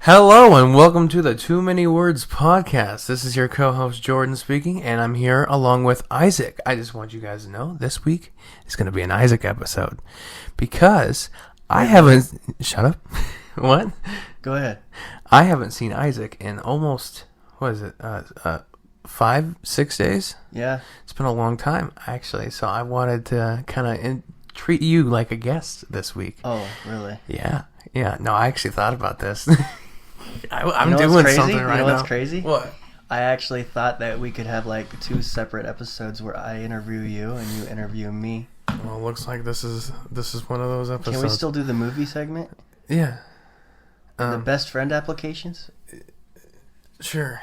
Hello and welcome to the Too Many Words podcast. This is your co-host Jordan speaking, and I'm here along with Isaac. I just want you guys to know this week is going to be an Isaac episode because I haven't... Shut up. What? Go ahead. I haven't seen Isaac in almost, 5-6 days? Yeah. It's been a long time, actually, so I wanted to kind of treat you like a guest this week. Oh, really? Yeah. No, I actually thought about this. I'm doing something right now. You know what's crazy? What? I actually thought that we could have like two separate episodes where I interview you and you interview me. Well, it looks like this is one of those episodes. Can we still do the movie segment? Yeah. The best friend applications? Sure.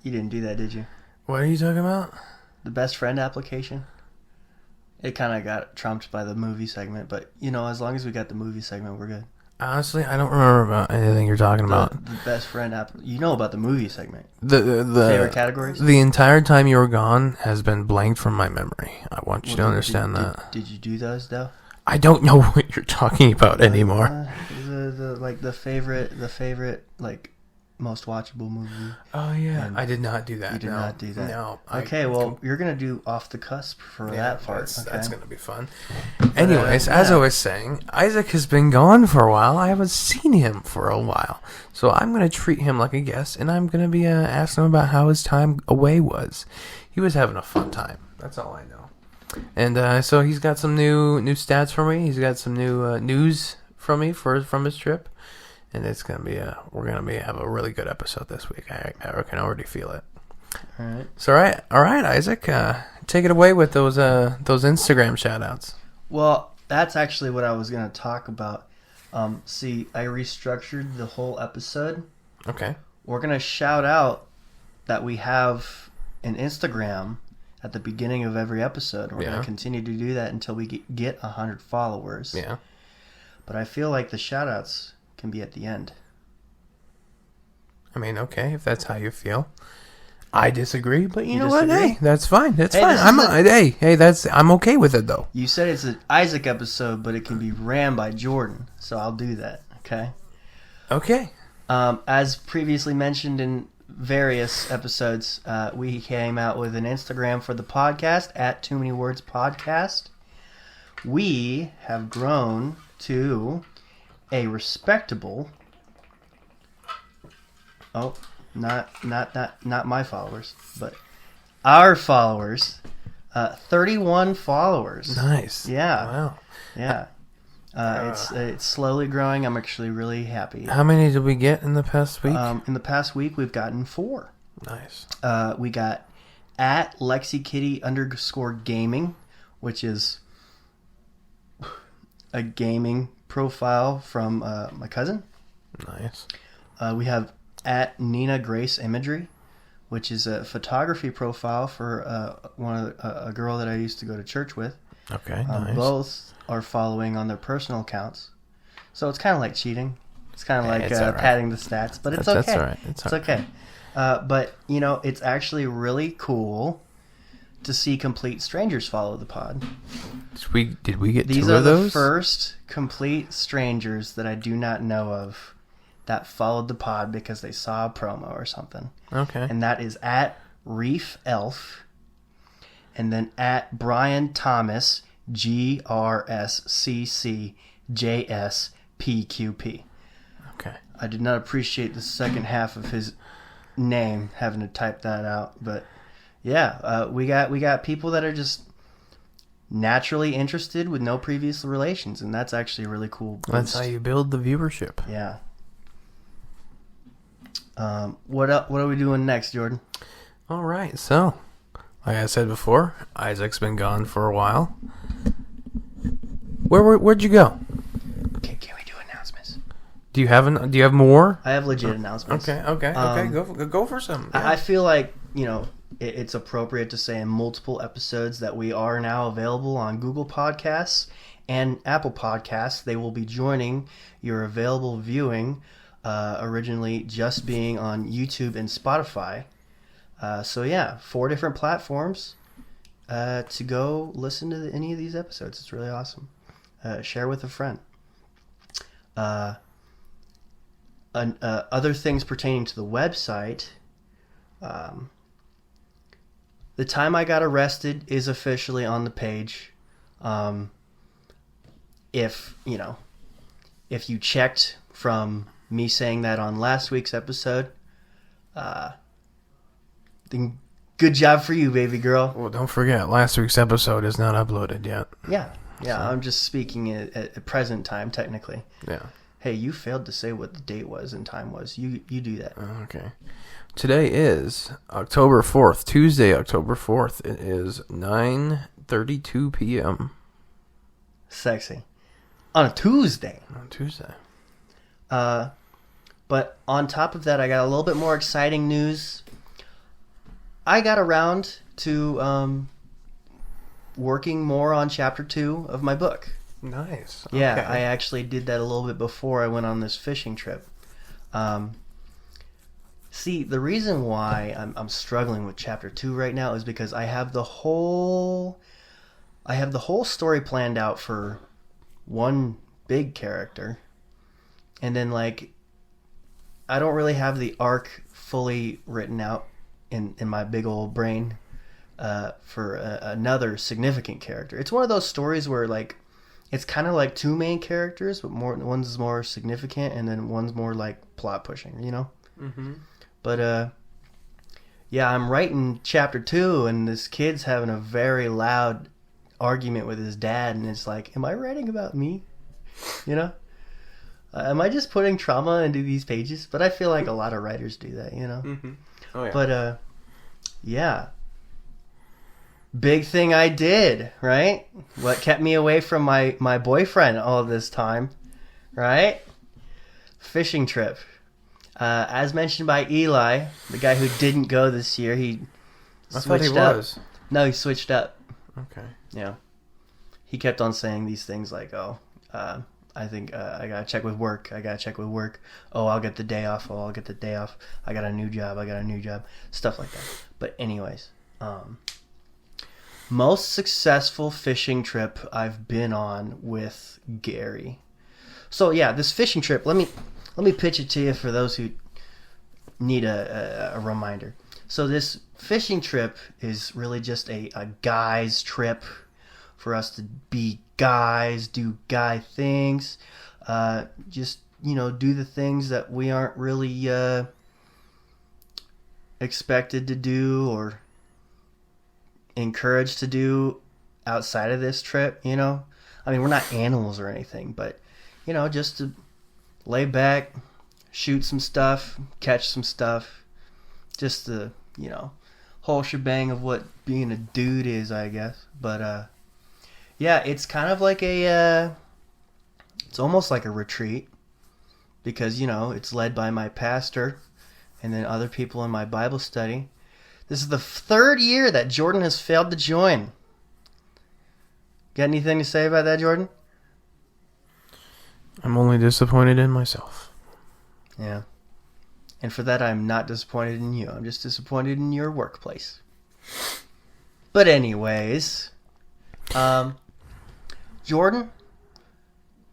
You didn't do that, did you? What are you talking about? The best friend application? It kind of got trumped by the movie segment, but you know, as long as we got the movie segment, we're good. Honestly, I don't remember about anything you're talking about. The best friend app. You know about the movie segment. The favorite categories? The entire time you were gone has been blanked from my memory. I want you to understand that. Did you do those though? I don't know what you're talking about anymore. The favorite like most watchable movie. Oh yeah, I did not do that. You did not do that. No. Okay, well you're gonna do off the cusp for that part. That's gonna be fun. Anyways, as I was saying, Isaac has been gone for a while. I haven't seen him for a while, so I'm gonna treat him like a guest, and I'm gonna be asking him about how his time away was. He was having a fun time. That's all I know. And so he's got some new stats for me. He's got some new news from me from his trip. And it's gonna be we're gonna have a really good episode this week. I can already feel it. All right. So all right, Isaac, take it away with those Instagram shout-outs. Well, that's actually what I was gonna talk about. See, I restructured the whole episode. Okay. We're gonna shout out that we have an Instagram at the beginning of every episode. We're gonna continue to do that until we get 100 followers. Yeah. But I feel like the shout-outs can be at the end. I mean, okay, if that's how you feel. I disagree, but you know disagree? what? Hey, that's fine. That's Hey, fine. I'm okay with it though. You said it's an Isaac episode, but it can be ran by Jordan, so I'll do that. Okay. Okay. As previously mentioned in various episodes, we came out with an Instagram for the podcast at Too Many Words Podcast. We have grown to a respectable, not my followers, but our followers, 31 followers. Nice. Yeah. Wow. Yeah. It's slowly growing. I'm actually really happy. How many did we get in the past week? In the past week, we've gotten 4. Nice. We got at LexiKitty_gaming, which is a gaming profile from my cousin. Nice. We have at Nina Grace Imagery, which is a photography profile for a girl that I used to go to church with. Okay, nice. Both are following on their personal accounts, so it's kind of like cheating. It's kind of like right. padding the stats, but it's okay. That's all right. It's okay. But you know, it's actually really cool to see complete strangers follow the pod. Did we get These 2 are of those? the first complete strangers that I do not know of that followed the pod because they saw a promo or something. Okay. And that is at Reef Elf, and then at Brian Thomas GRSCCJSPQP. Okay. I did not appreciate the second half of his name, having to type that out, but yeah, we got people that are just naturally interested with no previous relations, and that's actually a really cool boost. That's how you build the viewership. Yeah. What are we doing next, Jordan? All right, so like I said before, Isaac's been gone for a while. Where'd you go? Can we do announcements? Do you have more? I have legit announcements. Okay. Go for some. Yeah. I feel like, you know, it's appropriate to say in multiple episodes that we are now available on Google Podcasts and Apple Podcasts. They will be joining your available viewing, originally just being on YouTube and Spotify. So yeah, 4 different platforms to go listen to any of these episodes. It's really awesome. Share with a friend. other things pertaining to the website, the time I got arrested is officially on the page. If you checked from me saying that on last week's episode, then good job for you, baby girl. Well, don't forget, last week's episode is not uploaded yet. Yeah. I'm just speaking at present time, technically. Yeah. Hey, you failed to say what the date was and time was. You do that. Okay. Today is October 4th, Tuesday, October 4th. It is 9:32 p.m. Sexy. On a Tuesday. On Tuesday. But on top of that, I got a little bit more exciting news. I got around to working more on chapter 2 of my book. Nice. Yeah, Okay. I actually did that a little bit before I went on this fishing trip. See, the reason why I'm struggling with chapter 2 right now is because I have the whole story planned out for one big character, and then I don't really have the arc fully written out in my big old brain for another significant character. It's one of those stories where it's kind of like two main characters, but one's more significant and then one's more plot pushing, Mm-hmm. But yeah, I'm writing chapter 2, and this kid's having a very loud argument with his dad, and it's like, am I writing about me? Am I just putting trauma into these pages? But I feel like a lot of writers do that, Mm-hmm. Oh yeah. But yeah, big thing I did, right? What kept me away from my boyfriend all this time, right? Fishing trip. As mentioned by Eli, the guy who didn't go this year, he switched up. Was. No, he switched up. Okay. Yeah. He kept on saying these things like, I think I gotta check with work. Oh, I'll get the day off. I got a new job. Stuff like that. But anyways, most successful fishing trip I've been on with Gary. So yeah, this fishing trip, let me pitch it to you for those who need a reminder. So this fishing trip is really just a guy's trip for us to be guys, do guy things, just do the things that we aren't really expected to do or encouraged to do outside of this trip. I mean, we're not animals or anything, but just to lay back, shoot some stuff, catch some stuff, just the whole shebang of what being a dude is, I guess. But yeah, it's kind of like it's almost like a retreat, because it's led by my pastor and then other people in my Bible study. This is the third year that Jordan has failed to join. Got anything to say about that, Jordan? I'm only disappointed in myself. Yeah. And for that, I'm not disappointed in you. I'm just disappointed in your workplace. But anyways, Jordan,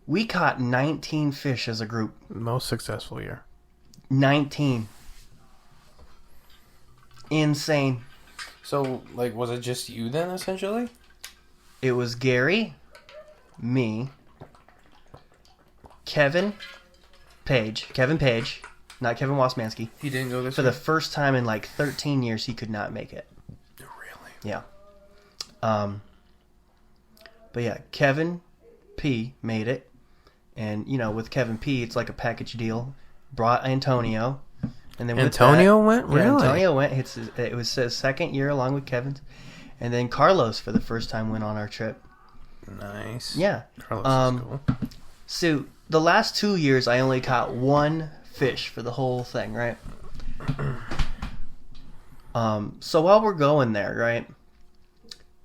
we caught 19 fish as a group. Most successful year. 19. Insane. So, was it just you then, essentially? It was Gary, me, Kevin Page, not Kevin Wasmansky. He didn't go this For year? the first time in 13 years, he could not make it. Really? Yeah. But yeah, Kevin P made it. And, with Kevin P, it's like a package deal. Brought Antonio. And then Antonio went? Really? Yeah, Antonio went. It was his second year along with Kevin's. And then Carlos, for the first time, went on our trip. Nice. Yeah. Carlos is cool. So, the last 2 years, I only caught one fish for the whole thing, right? So while we're going there, right,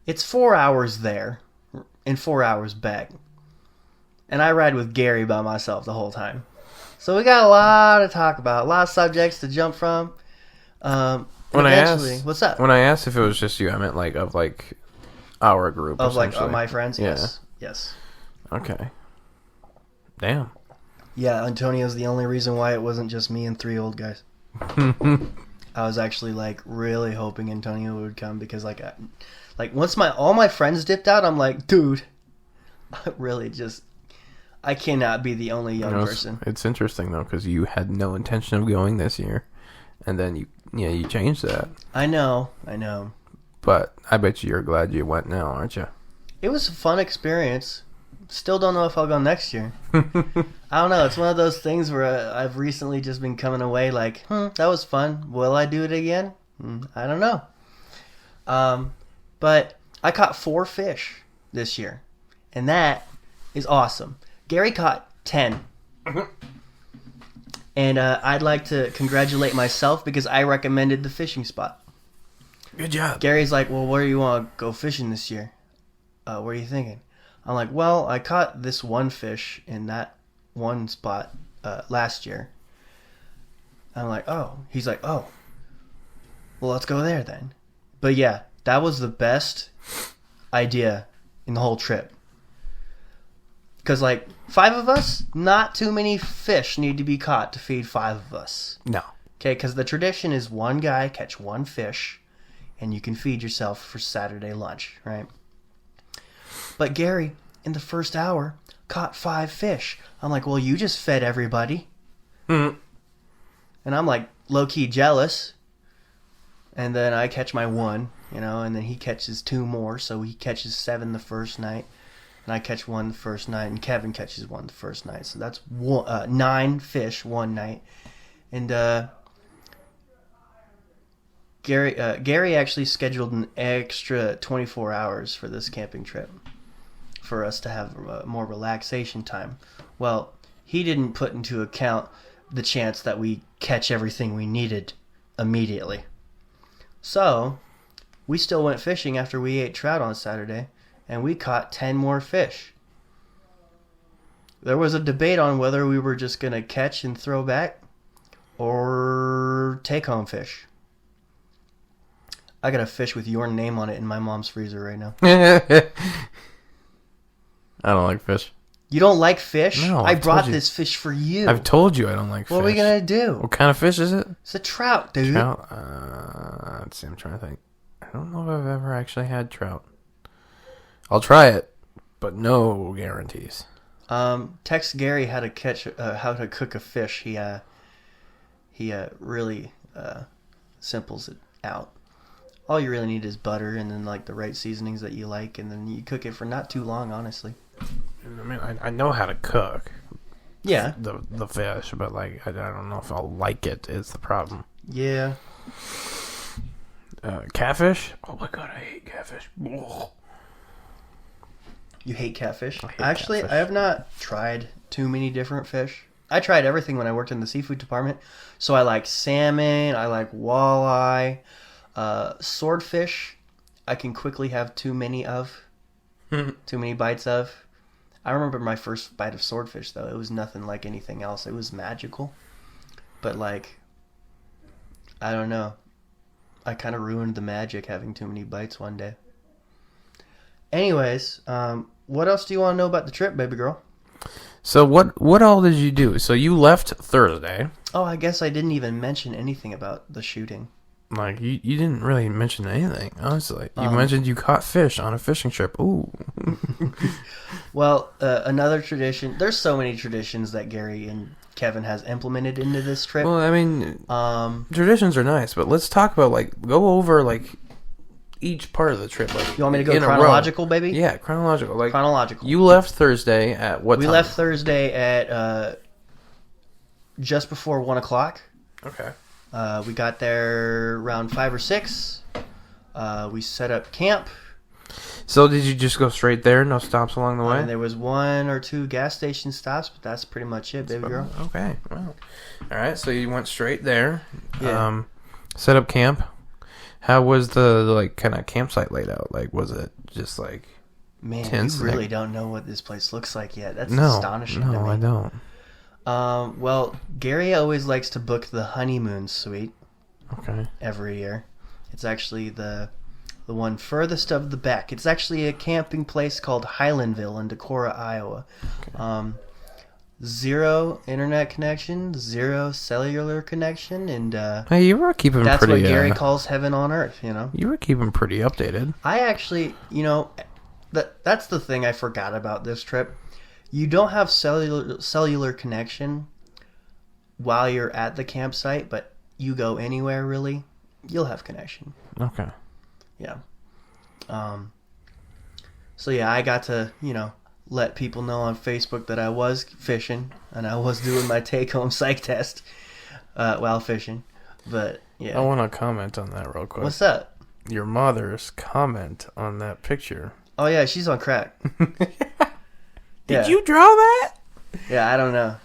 it's 4 hours there and 4 hours back. And I ride with Gary by myself the whole time. So we got a lot to talk about, a lot of subjects to jump from. What's up? When I asked if it was just you, I meant our group. Of my friends? Yeah. Yes. Okay. Damn. Yeah, Antonio's the only reason why it wasn't just me and 3 old guys. I was actually like really hoping Antonio would come because like once all my friends dipped out, I'm like, dude, I cannot be the only young person. It's interesting though because you had no intention of going this year, and then you changed that. I know. But I bet you're glad you went now, aren't you? It was a fun experience. Still don't know if I'll go next year. I don't know. It's one of those things where I've recently just been coming away like, that was fun. Will I do it again? I don't know. But I caught 4 fish this year, and that is awesome. Gary caught 10. And I'd like to congratulate myself because I recommended the fishing spot. Good job. Gary's like, well, where do you want to go fishing this year? What are you thinking? I'm like, well, I caught this one fish in that one spot last year. I'm like, oh. He's like, oh. Well, let's go there then. But yeah, that was the best idea in the whole trip. Because, like, 5 of us, not too many fish need to be caught to feed 5 of us. No. Okay, because the tradition is one guy catch 1 fish, and you can feed yourself for Saturday lunch, right? But Gary, in the first hour, caught 5 fish. I'm like, well, you just fed everybody. And I'm like low-key jealous. And then I catch my 1, and then he catches 2 more. So he catches 7 the first night. And I catch 1 the first night. And Kevin catches 1 the first night. So that's 9 fish one night. And Gary actually scheduled an extra 24 hours for this camping trip for us to have more relaxation time. Well, he didn't put into account the chance that we catch everything we needed immediately. So, we still went fishing after we ate trout on Saturday, and we caught 10 more fish. There was a debate on whether we were just going to catch and throw back or take home fish. I got a fish with your name on it in my mom's freezer right now. I don't like fish. You don't like fish? No, I brought this fish for you. I've told you I don't like fish. What are we going to do? What kind of fish is it? It's a trout, dude. Trout? Let's see, I'm trying to think. I don't know if I've ever actually had trout. I'll try it, but no guarantees. Text Gary how to cook a fish. He really simples it out. All you really need is butter and then like the right seasonings that you like, and then you cook it for not too long, honestly. I mean, I know how to cook. Yeah. The fish, but like I don't know if I'll like it. Is the problem? Yeah. Catfish? Oh my god, I hate catfish. Ugh. You hate catfish? Actually, I have not tried too many different fish. I tried everything when I worked in the seafood department. So I like salmon, I like walleye, swordfish. I can quickly have too many bites of. I remember my first bite of swordfish, though. It was nothing like anything else. It was magical. But, like, I don't know. I kind of ruined the magic having too many bites one day. Anyways, what else do you want to know about the trip, baby girl? So what all did you do? So you left Thursday. Oh, I guess I didn't even mention anything about the shooting. Like, you didn't really mention anything, honestly. You mentioned you caught fish on a fishing trip. Ooh. Well, another tradition. There's so many traditions that Gary and Kevin has implemented into this trip. Well, I mean, traditions are nice, but let's talk about, like, go over, like, each part of the trip. Like, you want me to go chronological, baby? Yeah, chronological. Like, chronological. You left Thursday at what time? We left Thursday at just before 1 o'clock. Okay. We got there around 5 or 6. We set up camp. So did you just go straight there? No stops along the way? And there was 1 or 2 gas station stops, but that's pretty much it, baby girl. Okay. Well, all right. So you went straight there. Yeah. Set up camp. How was the like kind of campsite laid out? Like, was it just like tense? You really don't know what this place looks like yet. That's no, astonishing to me. No, I don't. Well, Gary always likes to book the honeymoon suite. Okay. Every year. It's actually the one furthest of the back. It's actually a camping place called Highlandville in Decorah, Iowa. Okay. zero internet connection, zero cellular connection, and hey, you were keeping that's pretty. what Gary calls heaven on earth. You know, you were keeping pretty updated. I actually, that's the thing I forgot about this trip. You don't have cellular connection while you're at the campsite, but you go anywhere really, you'll have connection. Okay. Yeah. So yeah, I got to, let people know on Facebook that I was fishing and I was doing my take-home psych test while fishing. But yeah. I want to comment on that real quick. What's up? Your mother's comment on that picture. Oh yeah, she's on crack. Did you draw that? Yeah, I don't know.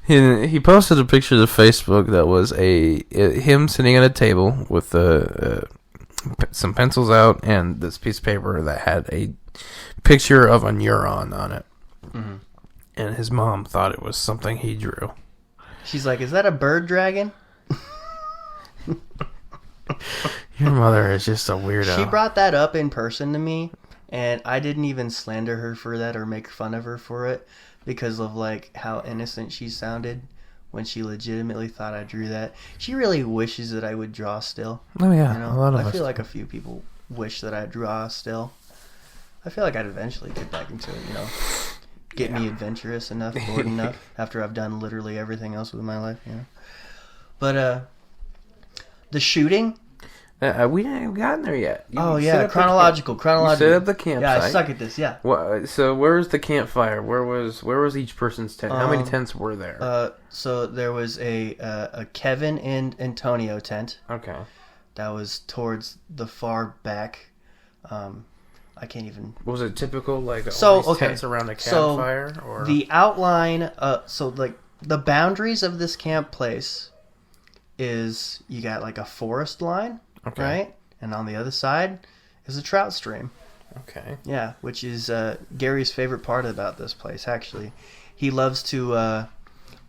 He posted a picture to Facebook that was him sitting at a table with some pencils out and this piece of paper that had a picture of a neuron on it. Mm-hmm. And his mom thought it was something he drew. She's like, "Is that a bird dragon?" Your mother is just a weirdo. She brought that up in person to me, and I didn't even slander her for that or make fun of her for it because of like how innocent she sounded when she legitimately thought I drew that. She really wishes that I would draw still. Oh yeah, a lot of us. I feel like a few people wish that I draw still. I feel like I'd eventually get back into it, get me adventurous enough, bored enough after I've done literally everything else with my life, But the shooting. We haven't gotten there yet. Chronological. You set up the campsite. Yeah, I suck at this. Yeah. So where's the campfire? Where was each person's tent? How many tents were there? So there was a Kevin and Antonio tent. Okay. That was towards the far back. I can't even. Was it typical tents around a campfire? Or the outline? The boundaries of this camp place is you got like a forest line. Okay. Right? And on the other side is a trout stream. Okay. Yeah, which is Gary's favorite part about this place, actually. He loves to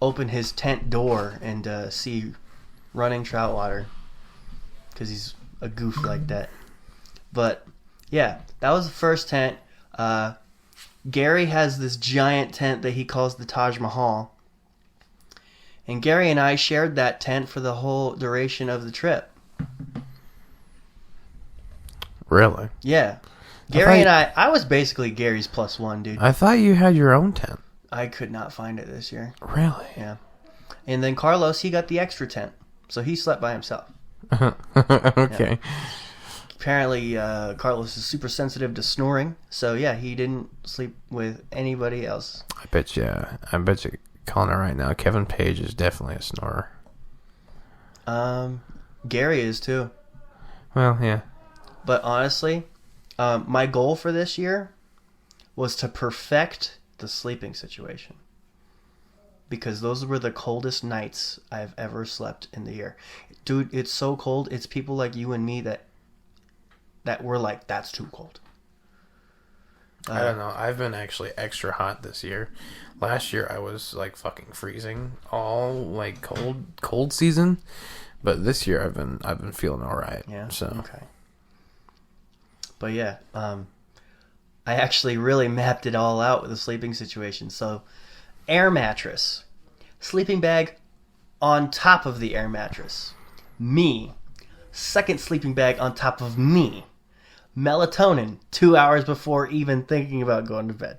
open his tent door and see running trout water because he's a goof like that. But, yeah, that was the first tent. Gary has this giant tent that he calls the Taj Mahal. And Gary and I shared that tent for the whole duration of the trip. Really? Yeah. I was basically Gary's plus one, dude. I thought you had your own tent. I could not find it this year. Really? Yeah. And then Carlos, he got the extra tent. So he slept by himself. Okay. Yeah. Apparently, Carlos is super sensitive to snoring. So, yeah, he didn't sleep with anybody else. I bet you calling it right now, Kevin Page is definitely a snorer. Gary is, too. Well, yeah. But honestly, my goal for this year was to perfect the sleeping situation. Because those were the coldest nights I've ever slept in the year. Dude, it's so cold. It's people like you and me that were like, that's too cold. I don't know. I've been actually extra hot this year. Last year I was like fucking freezing all like cold season. But this year I've been feeling all right. Yeah. So. Okay. But yeah, I actually really mapped it all out with the sleeping situation. So, air mattress, sleeping bag on top of the air mattress, me, second sleeping bag on top of me, melatonin 2 hours before even thinking about going to bed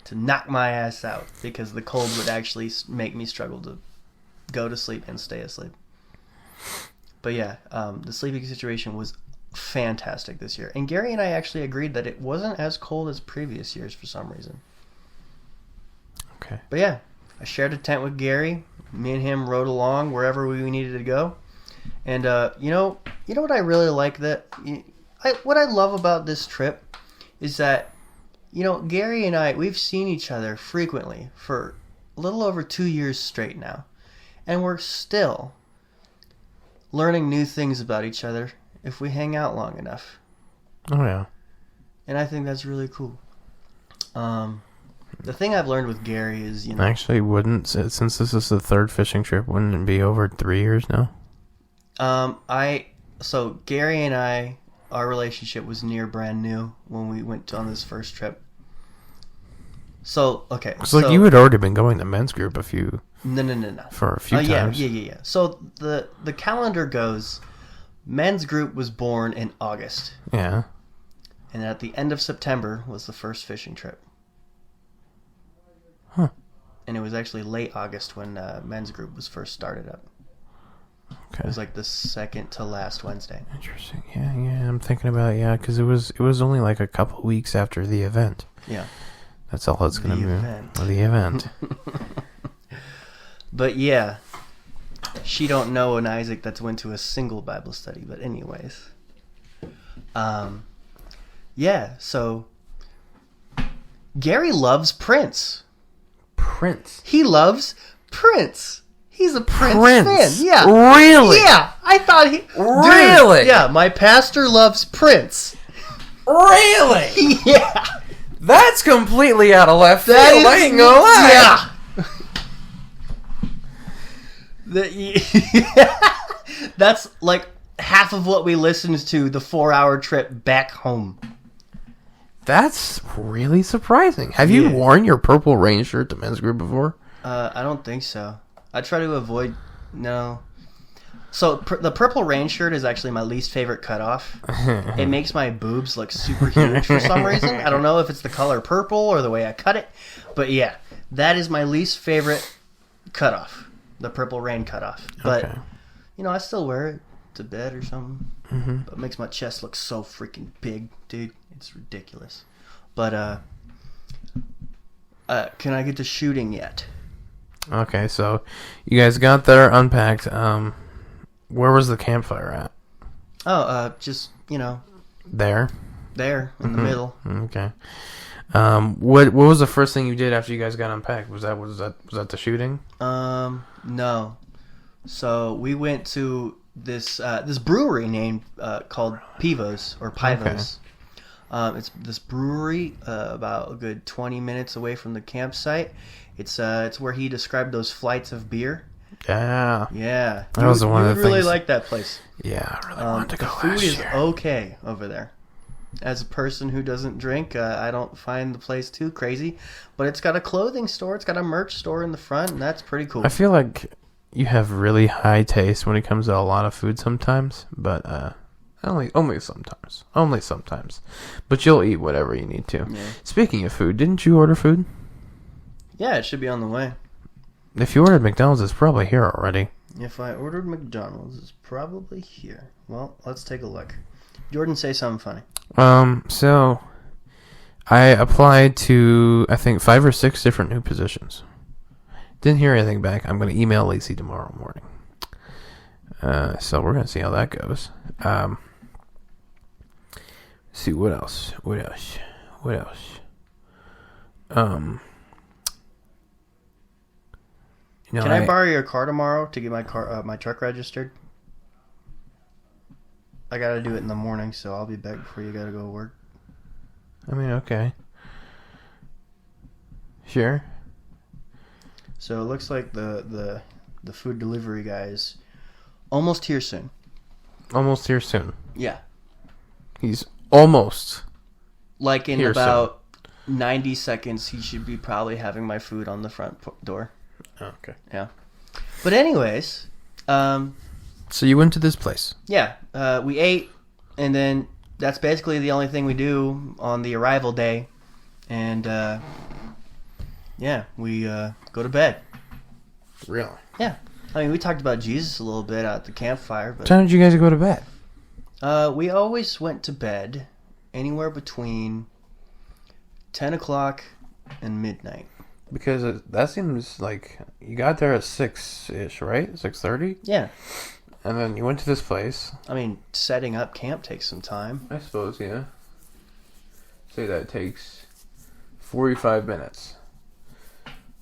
to knock my ass out because the cold would actually make me struggle to go to sleep and stay asleep. But yeah, the sleeping situation was fantastic this year. And Gary and I actually agreed that it wasn't as cold as previous years for some reason. Okay. But yeah, I shared a tent with Gary. Me and him rode along wherever we needed to go. And you know what I really like what I love about this trip is that Gary and I, we've seen each other frequently for a little over 2 years straight now. And we're still learning new things about each other if we hang out long enough. Oh, yeah. And I think that's really cool. The thing I've learned with Gary is, Actually, since this is the third fishing trip, wouldn't it be over 3 years now? So Gary and I, our relationship was near brand new when we went on this first trip. So, okay. It's like you had already been going to men's group No. for a few times. Yeah. So the calendar goes, men's group was born in August. Yeah. And at the end of September was the first fishing trip. Huh. And it was actually late August when men's group was first started up. Okay. It was like the second to last Wednesday. Interesting. Yeah. I'm thinking about because it was only like a couple weeks after the event. Yeah. That's all it's going to be. Event. The event. But yeah, she don't know an Isaac that's went to a single Bible study. But anyways, yeah. So Gary loves Prince. Prince. He loves Prince. He's a Prince fan. Yeah. Really? Yeah. I thought he... Really? Dude, yeah, my pastor loves Prince. Really? Yeah. That's completely out of left field. That is... I ain't gonna lie. Yeah. That's like half of what we listened to the 4-hour trip back home. That's really surprising. Have you worn your purple rain shirt to men's group before? I don't think so. I try to avoid... No. So, the purple rain shirt is actually my least favorite cutoff. It makes my boobs look super huge for some reason. I don't know if it's the color purple or the way I cut it. But yeah, that is my least favorite cutoff. The purple rain cutoff. But, I still wear it to bed or something. Mm-hmm. But it makes my chest look so freaking big, dude. It's ridiculous. But, can I get to shooting yet? Okay, so you guys got there, unpacked. Where was the campfire at? Oh, just, There in the middle. Okay. What was the first thing you did after you guys got unpacked? Was that the shooting? No. So we went to this brewery named called Pivos or Pivos. Okay. It's this brewery about a good 20 minutes away from the campsite. It's where he described those flights of beer. Yeah. Yeah. That was one of the really things. like that place. Yeah, I really wanted to go the last food year. is okay over there. As a person who doesn't drink, I don't find the place too crazy. But it's got a clothing store. It's got a merch store in the front, and that's pretty cool. I feel like you have really high taste when it comes to a lot of food sometimes, but only sometimes. Only sometimes. But you'll eat whatever you need to. Yeah. Speaking of food, didn't you order food? Yeah, it should be on the way. If you ordered McDonald's, it's probably here already. If I ordered McDonald's, it's probably here. Well, let's take a look. Jordan, say something funny. So I applied to, I think, 5 or 6 different new positions. Didn't hear anything back. I'm going to email Lacey tomorrow morning. So we're going to see how that goes. See, what else? Can I borrow your car tomorrow to get my truck registered? I gotta do it in the morning, so I'll be back before you gotta go to work. I mean, okay. Sure. So it looks like the food delivery guy is almost here soon. Almost here soon. Yeah. He's almost like in here about 90 seconds, he should be probably having my food on the front door. Oh, okay. Yeah. But anyways, so you went to this place. Yeah, we ate, and then that's basically the only thing we do on the arrival day. And, we go to bed. Really? Yeah. I mean, we talked about Jesus a little bit at the campfire. But what time did you guys go to bed? We always went to bed anywhere between 10 o'clock and midnight. Because that seems like you got there at 6-ish, right? 6:30? Yeah. And then you went to this place. I mean, setting up camp takes some time. I suppose, yeah. Say that takes 45 minutes.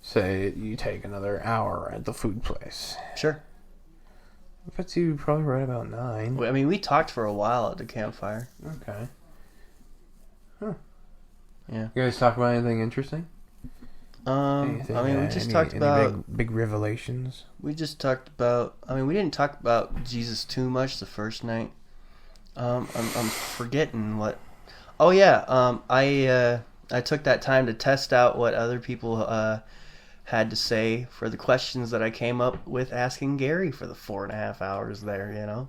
Say you take another hour at the food place. Sure. I bet you probably right about 9. I mean, we talked for a while at the campfire. Okay. Huh. Yeah. You guys talk about anything interesting? Anything, we just talked about big revelations. We just talked about. I mean, we didn't talk about Jesus too much the first night. I'm forgetting what. Oh yeah. I took that time to test out what other people had to say for the questions that I came up with asking Gary for the 4.5 hours there, you know?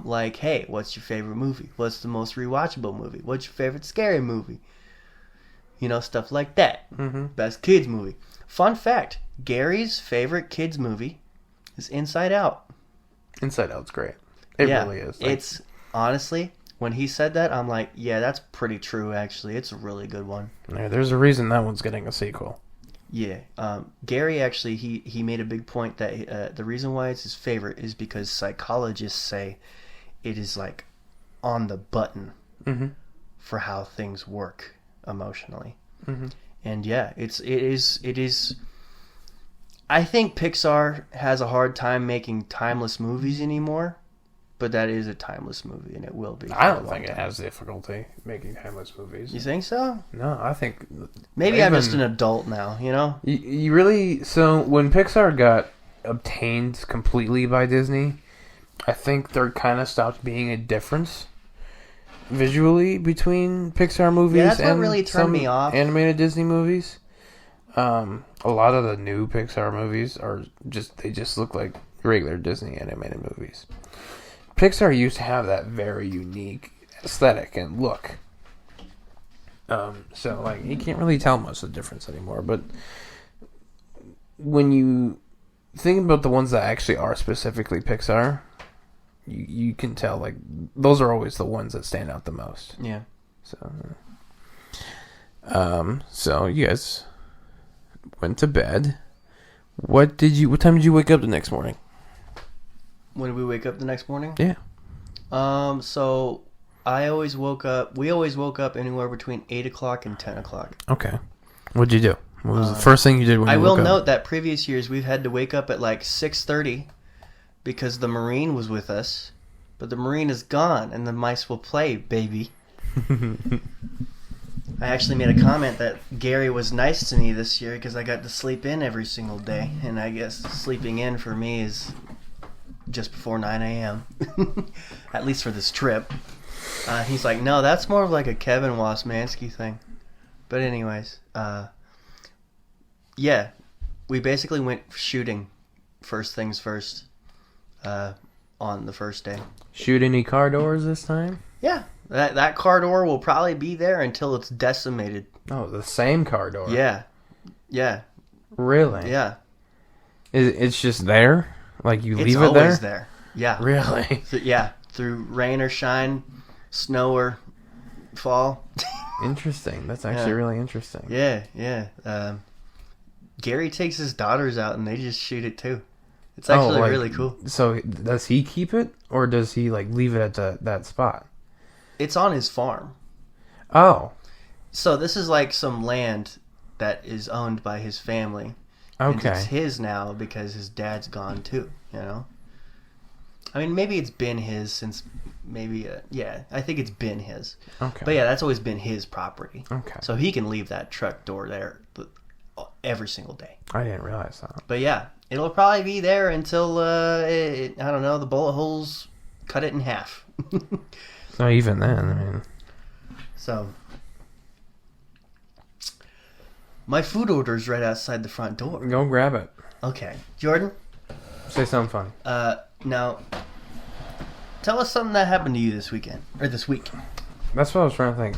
Like, hey, what's your favorite movie? What's the most rewatchable movie? What's your favorite scary movie? You know, stuff like that. Best kids movie. Fun fact, Gary's favorite kids movie is Inside Out. Inside Out's great. It really is. Like, it's, honestly, when he said that, I'm like, yeah, that's pretty true, actually. It's a really good one. Yeah, there's a reason that one's getting a sequel. Yeah. Gary, actually, he made a big point that the reason why it's his favorite is because psychologists say it is, like, on the button for how things work emotionally. And, yeah, it is... I think Pixar has a hard time making timeless movies anymore, but that is a timeless movie, and it will be. I don't think it has difficulty making timeless movies. You think so? No, I think... Maybe I'm just an adult now, you know? You really... So, when Pixar got obtained completely by Disney, I think there kind of stopped being a difference visually between Pixar movies that's what and really turned me off. Animated Disney movies. A lot of the new Pixar movies they just look like regular Disney animated movies. Pixar used to have that very unique aesthetic and look. So like you can't really tell much of the difference anymore. But when you think about the ones that actually are specifically Pixar, you can tell like those are always the ones that stand out the most. Yeah. So you guys went to bed. What time did you wake up the next morning? When did we wake up the next morning? Yeah. So we always woke up anywhere between 8 o'clock and 10 o'clock. Okay. What'd you do? What was the first thing you did when you woke up? I will note that previous years we've had to wake up at like 6:30 because the Marine was with us, but the Marine is gone and the mice will play, baby. I actually made a comment that Gary was nice to me this year because I got to sleep in every single day, and I guess sleeping in for me is just before 9 a.m. At least for this trip. He's like, no, that's more of like a Kevin Wasmansky thing. But anyways, yeah, we basically went shooting first things first on the first day. Shoot any car doors this time? Yeah, that car door will probably be there until it's decimated. Oh, the same car door? Yeah. Really? Yeah. It's just there? Like you leave it there? It's always there. Yeah. Really? Yeah. Through rain or shine, snow or fall. Interesting. That's actually really interesting. Yeah. Gary takes his daughters out and they just shoot it too. It's actually really cool. So does he keep it or does he like leave it at that spot? It's on his farm. Oh. So this is like some land that is owned by his family. Okay. And it's his now because his dad's gone too, you know? I mean, maybe it's been his since I think it's been his. Okay. But yeah, that's always been his property. Okay. So he can leave that truck door there every single day. I didn't realize that. But yeah, it'll probably be there until, I don't know, the bullet holes cut it in half. No, even then, I mean. So, my food order's right outside the front door. Go grab it. Okay. Jordan? Say something funny. Now, tell us something that happened to you this weekend. Or this week. That's what I was trying to think.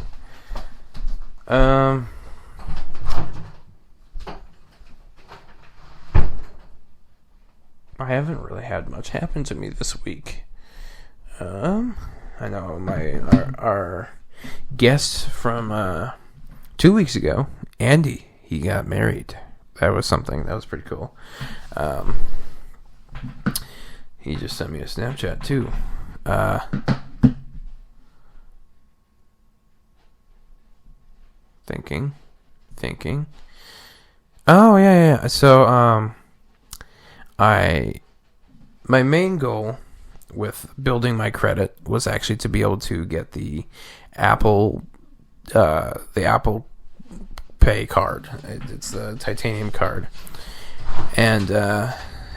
I haven't really had much happen to me this week. I know our guest from 2 weeks ago, Andy, he got married. That was something. That was pretty cool. He just sent me a Snapchat too. Thinking. Oh yeah. So my main goal with building my credit was actually to be able to get the Apple Pay card. It's the titanium card, and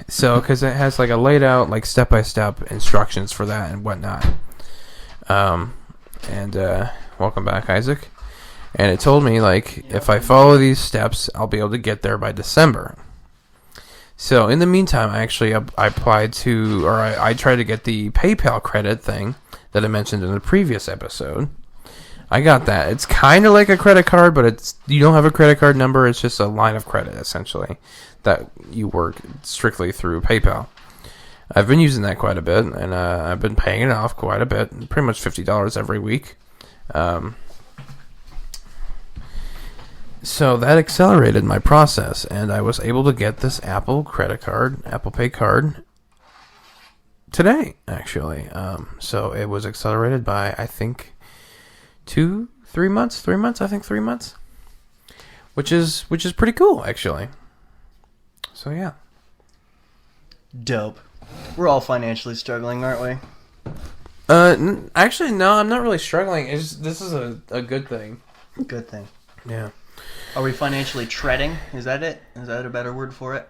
so because it has like a laid out like step-by-step instructions for that and whatnot. And welcome back, Isaac. And it told me, like, if I follow these steps, I'll be able to get there by December. So, in the meantime, I applied to, or I tried to get the PayPal credit thing that I mentioned in the previous episode. I got that. It's kind of like a credit card, but you don't have a credit card number. It's just a line of credit, essentially, that you work strictly through PayPal. I've been using that quite a bit, and I've been paying it off quite a bit, pretty much $50 every week. So that accelerated my process, and I was able to get this Apple Pay card, today, actually. So it was accelerated by, I think, 3 months, which is pretty cool, actually. So yeah. Dope. We're all financially struggling, aren't we? Actually, no, I'm not really struggling. This is a good thing. Good thing. Yeah. Are we financially treading? Is that it? Is that a better word for it?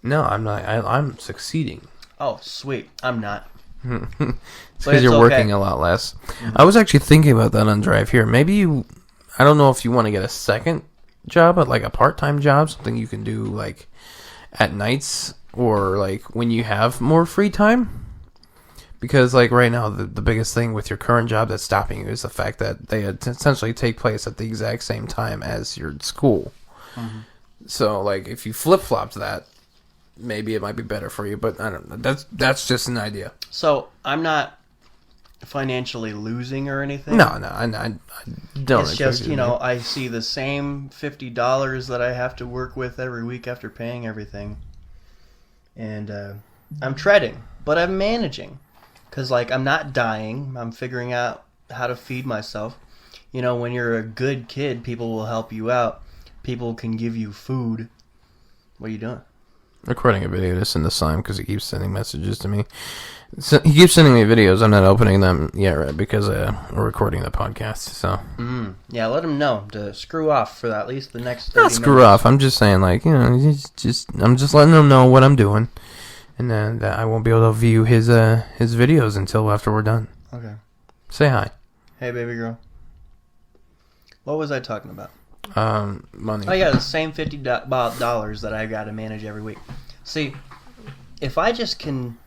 No, I'm not. I'm succeeding. Oh, sweet. I'm not. It's because you're working a lot less. Mm-hmm. I was actually thinking about that on drive here. Maybe I don't know if you want to get a second job, like a part-time job, something you can do like at nights or like when you have more free time. Because like right now, the biggest thing with your current job that's stopping you is the fact that they essentially take place at the exact same time as your school. Mm-hmm. So like if you flip-flopped that, maybe it might be better for you, but I don't know. That's just an idea. So I'm not financially losing or anything. No, I don't. It's just I see the same $50 that I have to work with every week after paying everything, and I'm treading, but I'm managing, because like I'm not dying. I'm figuring out how to feed myself. When you're a good kid, people will help you out. People can give you food. What are you doing? Recording a video to send to Simon because he keeps sending messages to me. So he keeps sending me videos. I'm not opening them yet, right? Because we're recording the podcast. So yeah, let him know to screw off for at least the next 30 not screw off. I'm just saying, like, I'm just letting him know what I'm doing, and then that I won't be able to view his videos until after we're done. Okay. Say hi. Hey, baby girl. What was I talking about? Money. Oh yeah, the same $50 that I got to manage every week. See, if I just can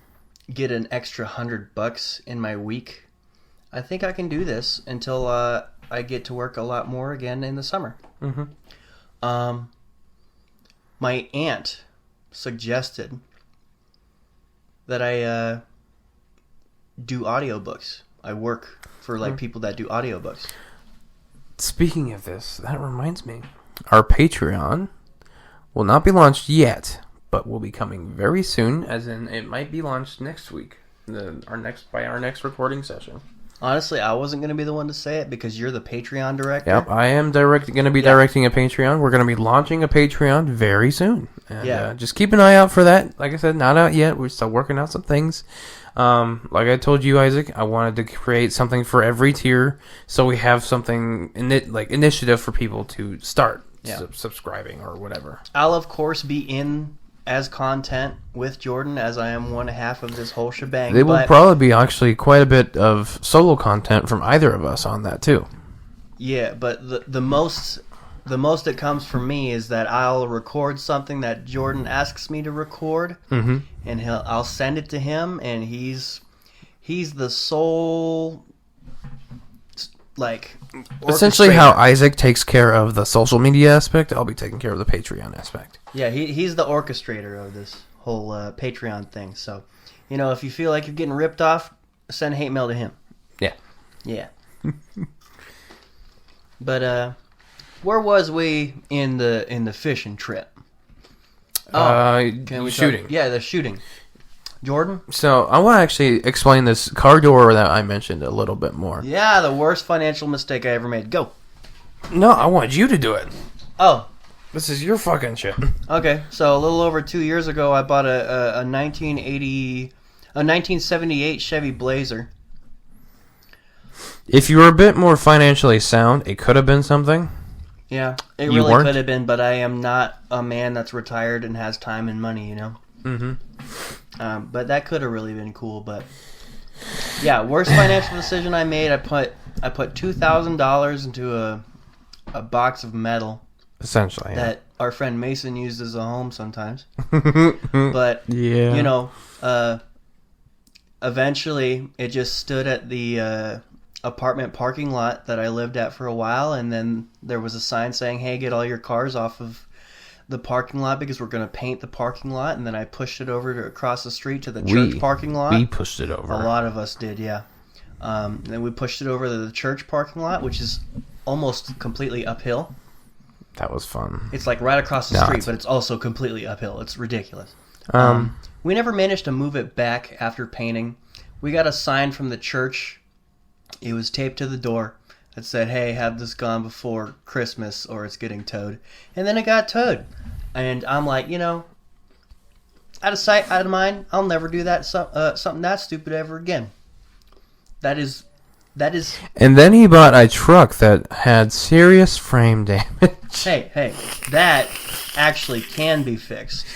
get an extra $100 in my week, I think I can do this until I get to work a lot more again in the summer. Mm-hmm. My aunt suggested that I do audiobooks. I work for people that do audiobooks. Speaking of this, that reminds me. Our Patreon will not be launched yet, but will be coming very soon, as in it might be launched next week, our next recording session. Honestly, I wasn't going to be the one to say it because you're the Patreon director. Yep, I am going to be directing a Patreon. We're going to be launching a Patreon very soon. And, just keep an eye out for that. Like I said, not out yet. We're still working out some things. Like I told you, Isaac, I wanted to create something for every tier, so we have something initiative for people to start subscribing or whatever. I'll of course be in as content with Jordan, as I am one half of this whole shebang. There will probably be actually quite a bit of solo content from either of us on that too. Yeah, but the most that comes from me is that I'll record something that Jordan asks me to record, mm-hmm. and I'll send it to him, and he's the sole essentially how Isaac takes care of the social media aspect. I'll be taking care of the Patreon aspect. Yeah, he's the orchestrator of this whole Patreon thing. So, if you feel like you're getting ripped off, send hate mail to him. Yeah. But where was we in the fishing trip? Shooting. The shooting. Jordan? So, I want to actually explain this car door that I mentioned a little bit more. Yeah, the worst financial mistake I ever made. Go. No, I want you to do it. Oh. This is your fucking shit. Okay, so a little over 2 years ago, I bought a 1978 Chevy Blazer. If you were a bit more financially sound, it could have been something. Yeah, it really could have been, but I am not a man that's retired and has time and money, Mm-hmm. But that could have really been cool. But yeah, worst financial decision I made. I put $2,000 into a box of metal. Essentially, that our friend Mason used as a home sometimes. But, eventually it just stood at the apartment parking lot that I lived at for a while, and then there was a sign saying, hey, get all your cars off of the parking lot because we're going to paint the parking lot, and then I pushed it over to across the street to the church parking lot. We pushed it over. A lot of us did, yeah. Then we pushed it over to the church parking lot, which is almost completely uphill. That was fun. It's like right across the street, but it's also completely uphill. It's ridiculous. We never managed to move it back after painting. We got a sign from the church. It was taped to the door that said, hey, have this gone before Christmas or it's getting towed. And then it got towed. And I'm like, out of sight, out of mind. I'll never do that something that stupid ever again. That is. And then he bought a truck that had serious frame damage. Hey, that actually can be fixed.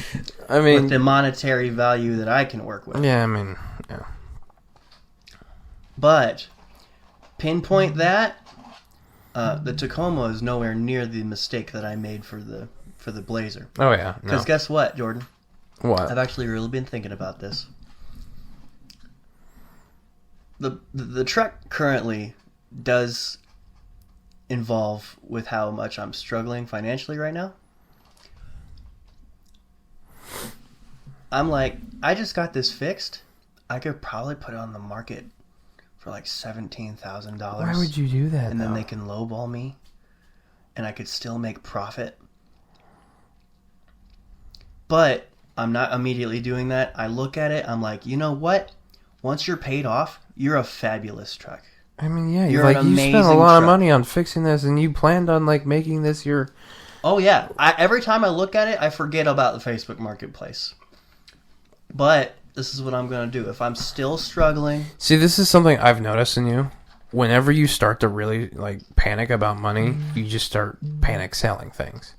I mean, with the monetary value that I can work with. Yeah, I mean, yeah. But pinpoint that, the Tacoma is nowhere near the mistake that I made for the Blazer. Oh yeah, because guess what, Jordan? What? I've actually really been thinking about this. The truck currently does involve with how much I'm struggling financially right now. I'm like, I just got this fixed. I could probably put it on the market for like $17,000. Why would you do that? And then they can lowball me, and I could still make profit. But I'm not immediately doing that. I look at it. I'm like, you know what? Once you're paid off, you're a fabulous truck. I mean, yeah, you spent a lot of money on fixing this, and you planned on making this your. Oh yeah, every time I look at it, I forget about the Facebook Marketplace. But this is what I'm gonna do. If I'm still struggling, see, this is something I've noticed in you. Whenever you start to really panic about money, you just start panic selling things.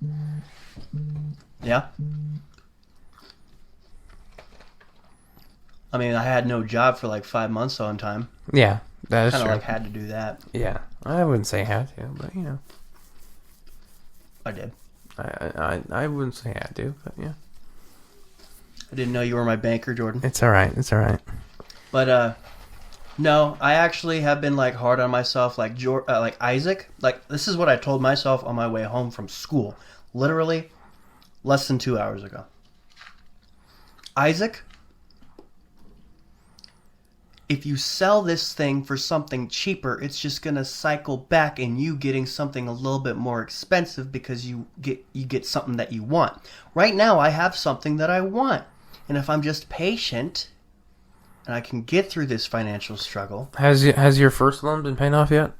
Yeah. I mean, I had no job for 5 months on time. Yeah, that is true. Kind of had to do that. Yeah, I wouldn't say had to, but I did. I wouldn't say had to, but yeah. I didn't know you were my banker, Jordan. It's all right. It's all right. But no, I actually have been hard on myself, like Isaac. This is what I told myself on my way home from school, literally less than 2 hours ago. Isaac, if you sell this thing for something cheaper, it's just going to cycle back and you getting something a little bit more expensive because you get something that you want. Right now, I have something that I want. And if I'm just patient and I can get through this financial struggle. Has your first loan been paid off yet?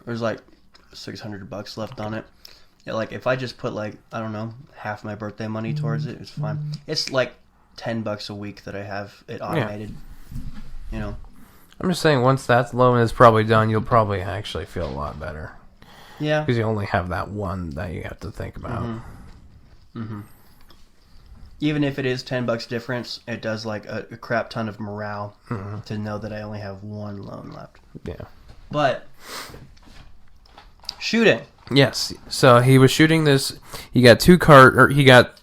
There's $600 left on it. Yeah, if I just put I don't know, half my birthday money towards it, it's fine. It's $10 a week that I have it automated. Yeah. I'm just saying, once that loan is probably done, you'll probably actually feel a lot better. Yeah. Because you only have that one that you have to think about. Mm-hmm. Even if it is $10 difference, it does a crap ton of morale to know that I only have one loan left. Yeah. But shooting. Yes. So he was shooting this. He got he got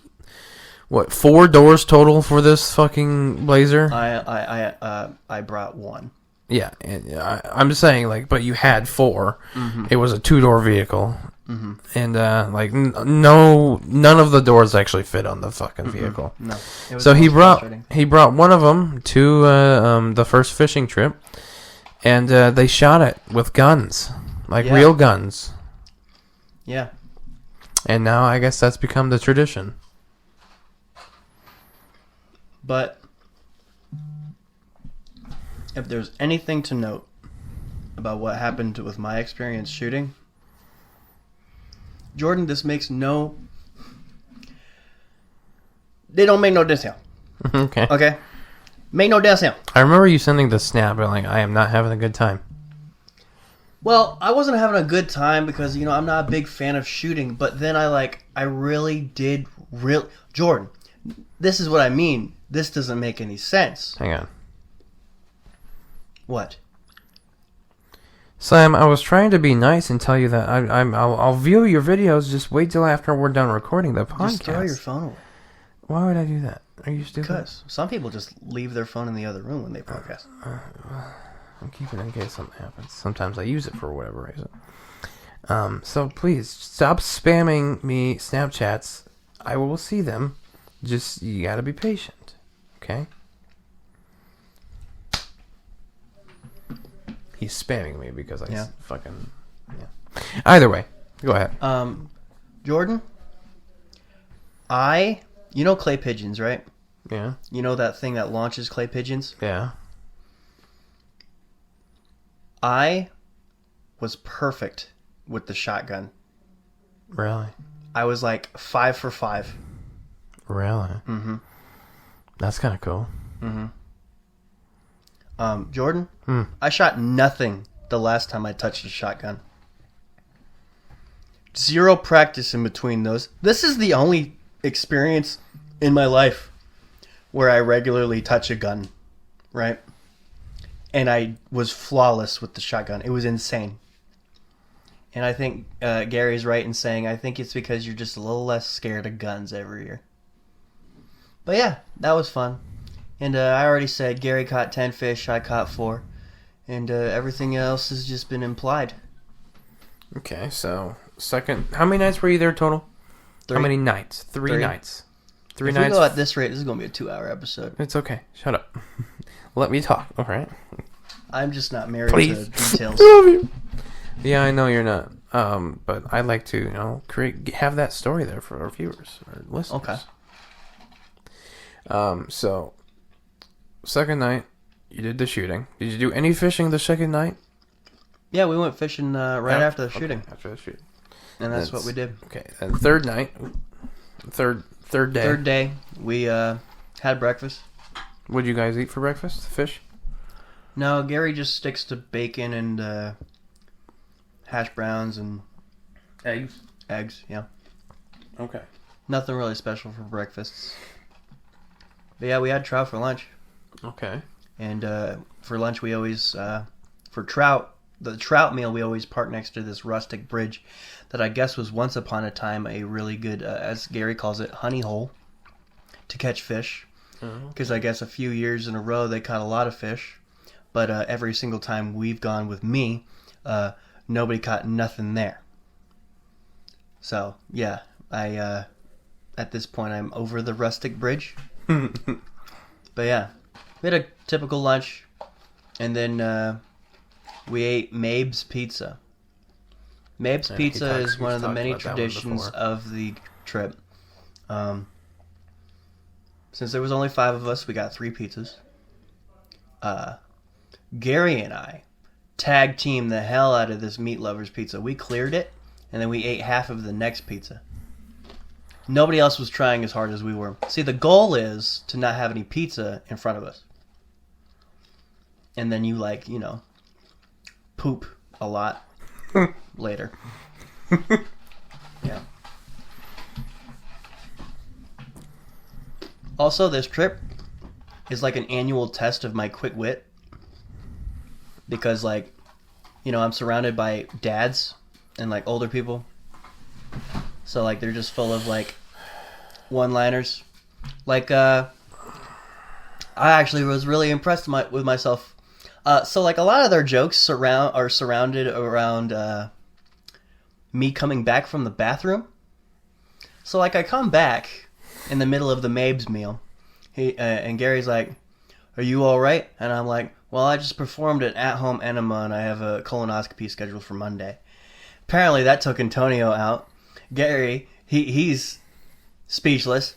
4 doors total for this fucking Blazer? I brought one. Yeah, and I'm just saying, but you had 4. Mm-hmm. It was a 2-door vehicle, and none of the doors actually fit on the fucking vehicle. No. So he brought one of them to the first fishing trip, and they shot it with guns, real guns. Yeah. And now I guess that's become the tradition. But if there's anything to note about what happened with my experience shooting, Jordan, this makes no... They don't make no difference. Okay. Okay? Make no difference. I remember you sending the snap, and I am not having a good time. Well, I wasn't having a good time because, I'm not a big fan of shooting, but then I really did... Jordan, this is what I mean. This doesn't make any sense. Hang on. What? Sam, I was trying to be nice and tell you that I'll view your videos. Just wait till after we're done recording the podcast. Just throw your phone away. Why would I do that? Are you stupid? Because some people just leave their phone in the other room when they podcast. I'm keeping it in case something happens. Sometimes I use it for whatever reason. So please stop spamming me Snapchats. I will see them. Just you gotta be patient, okay? He's spamming me because I fucking yeah. Either way, go ahead. Jordan, you know clay pigeons, right? Yeah. You know that thing that launches clay pigeons? Yeah. I was perfect with the shotgun. Really? I was like 5 for 5. Really? Mm-hmm. That's kind of cool. Mm-hmm. Jordan, I shot nothing the last time I touched a shotgun. 0 practice in between those. This is the only experience in my life where I regularly touch a gun, right? And I was flawless with the shotgun. It was insane. And I think Gary's right in saying I think it's because you're just a little less scared of guns every year. But yeah, that was fun. And I already said Gary caught 10 fish, I caught 4. And everything else has just been implied. Okay, so how many nights were you there total? 3. How many nights? 3 nights. 3 if nights. If we go at this rate, this is going to be a 2-hour episode. It's okay. Shut up. Let me talk, alright? I'm just not married Please. to details. Love you. Yeah, I know you're not. But I'd like to, have that story there for our viewers or listeners. Okay. So, second night, you did the shooting. Did you do any fishing the second night? Yeah, we went fishing right after the shooting. Okay, after the shooting. And that's what we did. Okay, and third night, third day. Third day, we had breakfast. What did you guys eat for breakfast? Fish? No, Gary just sticks to bacon and hash browns and Eggs. Eggs, yeah. Okay. Nothing really special for breakfasts. But yeah, we had trout for lunch. Okay. And for lunch, we always, for trout, the trout meal, we always park next to this rustic bridge that I guess was once upon a time a really good, as Gary calls it, honey hole to catch fish. Because I guess a few years in a row they caught a lot of fish. But every single time we've gone with me, nobody caught nothing there. So, yeah, at this point, I'm over the rustic bridge. But yeah, we had a typical lunch, and then we ate Mabe's Pizza. Mabe's Pizza is one of the many traditions of the trip. Since there was only 5 of us, we got 3 pizzas. Gary and I tag teamed the hell out of this Meat Lovers pizza. We cleared it, and then we ate half of the next pizza. Nobody else was trying as hard as we were. See, the goal is to not have any pizza in front of us. And then you, poop a lot later. Yeah. Also, this trip is like an annual test of my quick wit. Because, I'm surrounded by dads and, older people. So, they're just full of, one-liners. I actually was really impressed with myself. So, a lot of their jokes are surrounded around me coming back from the bathroom. So, I come back in the middle of the Mabes meal. And Gary's like, "Are you all right?" And I'm like, "Well, I just performed an at-home enema, and I have a colonoscopy scheduled for Monday." Apparently, that took Antonio out. Gary, he's speechless.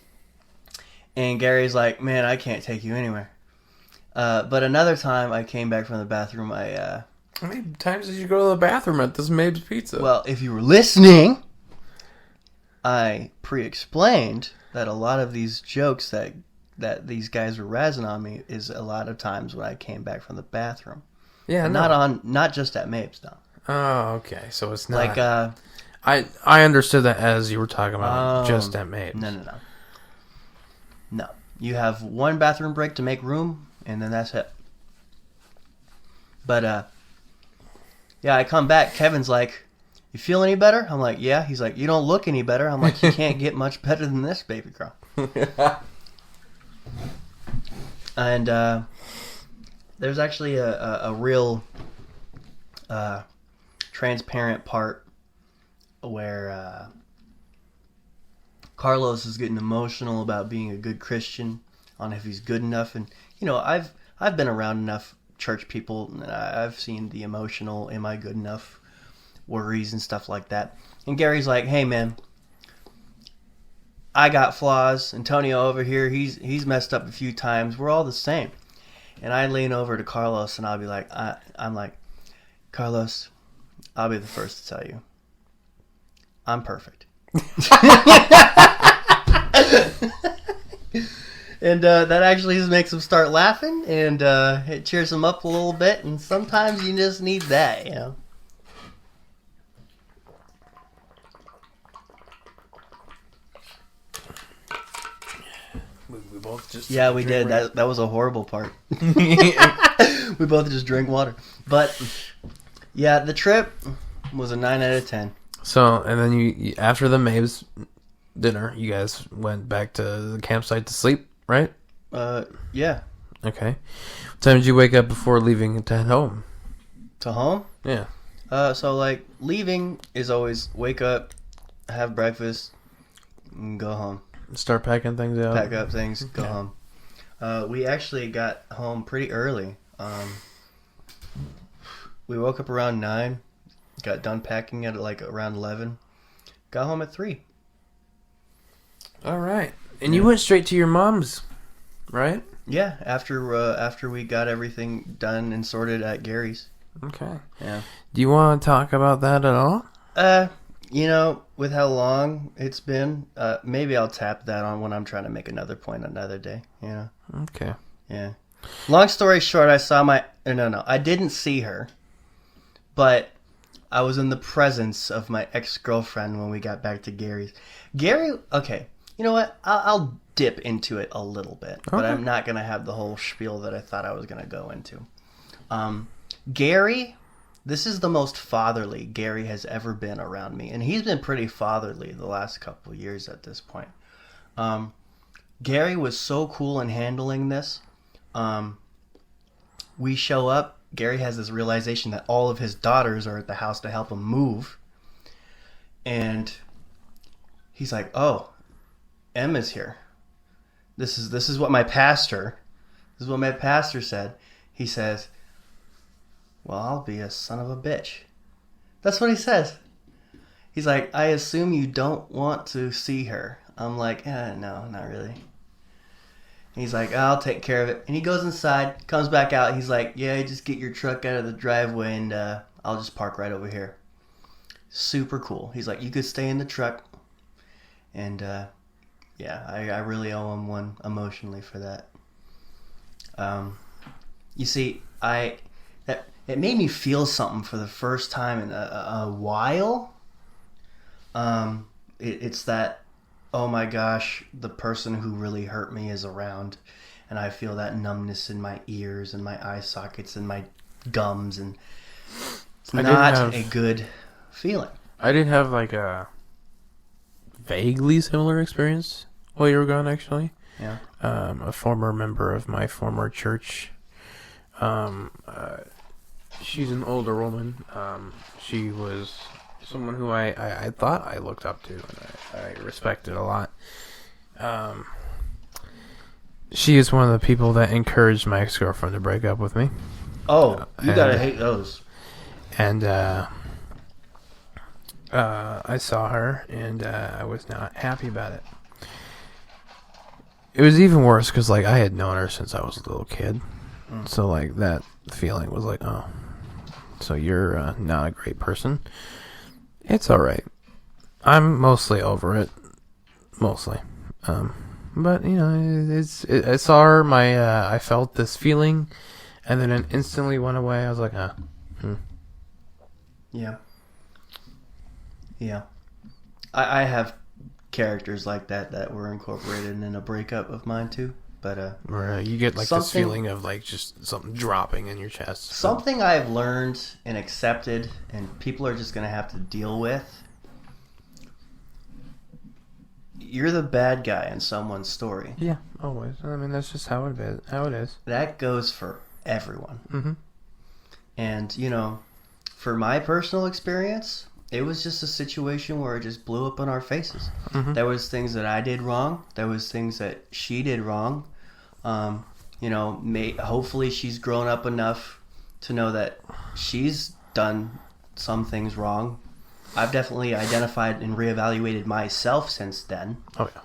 And Gary's like, "Man, I can't take you anywhere." But another time I came back from the bathroom, How many times did you go to the bathroom at this Mabe's Pizza? Well, if you were listening, I pre-explained that a lot of these jokes that these guys were razzing on me is a lot of times when I came back from the bathroom. Yeah, not just at Mapes, though. Oh, okay. So it's not I understood that as you were talking about just at Mapes. No. You have one bathroom break to make room, and then that's it. But Yeah, I come back. Kevin's like, you feel any better? I'm like, yeah. He's like, you don't look any better. I'm like, you can't get much better than this, baby girl. And there's actually a real transparent part where Carlos is getting emotional about being a good Christian, on if he's good enough. And I've been around enough church people, and I've seen the emotional, am I good enough worries and stuff like that. And Gary's like, hey man, I got flaws. Antonio over here, he's messed up a few times. We're all the same. And I lean over to Carlos and I'll be like, I'm like, Carlos, I'll be the first to tell you, I'm perfect. And that actually just makes him start laughing, and it cheers him up a little bit. And sometimes you just need that, you know. We both just we did. That was a horrible part. We both just drank water. But yeah, the trip was a 9 out of 10. So, and then you after the Mabes dinner, you guys went back to the campsite to sleep, right? Yeah. Okay. What time did you wake up before leaving to head home? To home? Yeah. So like leaving is always wake up, have breakfast, and go home. Start packing things up. Pack up things, go home. We actually got home pretty early. We woke up around 9, got done packing at like around 11, got home at 3. All right. And you went straight to your mom's, right? Yeah, after we got everything done and sorted at Gary's. Okay. Yeah. Do you want to talk about that at all? With how long it's been, maybe I'll tap that on when I'm trying to make another point another day, you know? Okay. Yeah. Long story short, I didn't see her, but I was in the presence of my ex-girlfriend when we got back to Gary's. Okay, you know what? I'll dip into it a little bit, but I'm not going to have the whole spiel that I thought I was going to go into. Gary, this is the most fatherly Gary has ever been around me, and he's been pretty fatherly the last couple of years at this point. Gary was so cool in handling this. We show up, Gary has this realization that all of his daughters are at the house to help him move, and he's like, oh, Emma's here. This is what my pastor said. He says, well, I'll be a son of a bitch. That's what he says. He's like, I assume you don't want to see her. I'm like, no, not really. He's like, I'll take care of it. And he goes inside, comes back out. He's like, yeah, just get your truck out of the driveway and I'll just park right over here. Super cool. He's like, you could stay in the truck. And I really owe him one emotionally for that. You see, it made me feel something for the first time in a while. It's that, oh my gosh, the person who really hurt me is around, and I feel that numbness in my ears and my eye sockets and my gums, and it's not a good feeling. I did have like a vaguely similar experience while you were gone, actually. Yeah. A former member of my former church. She's an older woman. She was someone who I thought I looked up to and I respected a lot. She is one of the people that encouraged my ex-girlfriend to break up with me. Oh, you gotta hate those. And I saw her, and I was not happy about it. It was even worse because, like, I had known her since I was a little kid. So, like, that feeling was like, oh, so you're not a great person. It's all right. I'm mostly over it. Mostly. But, you know, I saw her, I felt this feeling, and then it instantly went away. I was like, Yeah. Yeah. I have characters like that were incorporated in a breakup of mine, too. But Or you get like this something- feeling of like just something dropping in your chest. something I've learned and accepted, and people are just gonna have to deal with. You're the bad guy in someone's story. Yeah, always. I mean, that's just how it is. How it is. That goes for everyone. Mm-hmm. And, you know, for my personal experience, it was just a situation where it just blew up in our faces. Mhm. There was things that I did wrong. There was things that she did wrong. You know, hopefully she's grown up enough to know that she's done some things wrong. I've definitely identified and reevaluated myself since then. Oh yeah.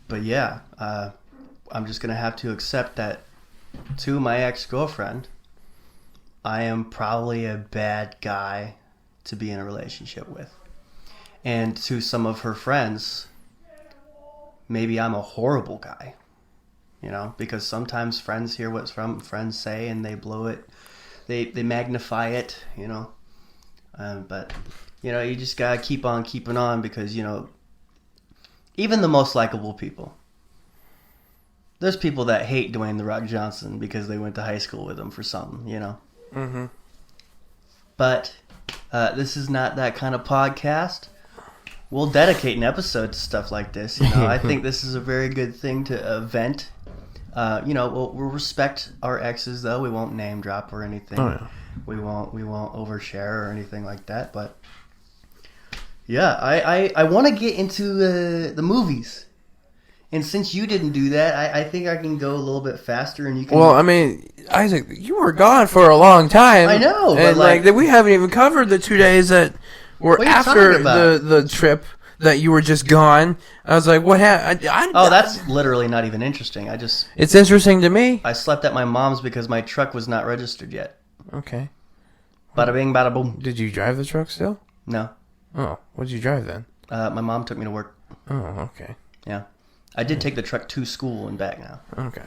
But yeah, I'm just going to have to accept that to my ex-girlfriend, I am probably a bad guy to be in a relationship with. And to some of her friends, maybe I'm a horrible guy. You know, because sometimes friends hear what friends say and they blow it. They magnify it, you know. But, you know, you just got to keep on keeping on because, you know, even the most likable people. There's people that hate Dwayne "The Rock" Johnson because they went to high school with him for something, you know. Mm-hmm. But this is not that kind of podcast. We'll dedicate an episode to stuff like this. You know, I think this is a very good thing to vent. You know, we'll respect our exes, though. We won't name drop or anything. Oh, yeah. We won't overshare or anything like that. But yeah, I want to get into the movies. And since you didn't do that, I think I can go a little bit faster, and you can. Well, I mean, Isaac, you were gone for a long time. I know, but and like we haven't even covered the 2 days that were What are you after talking about? the trip that you were just gone. I was like, what happened? Oh, that's literally not even interesting. It's interesting to me. I slept at my mom's because my truck was not registered yet. Okay. Bada bing, bada boom. Did you drive the truck still? No. Oh, what did you drive then? My mom took me to work. Oh, okay. Yeah. I did take the truck to school and back now. Okay.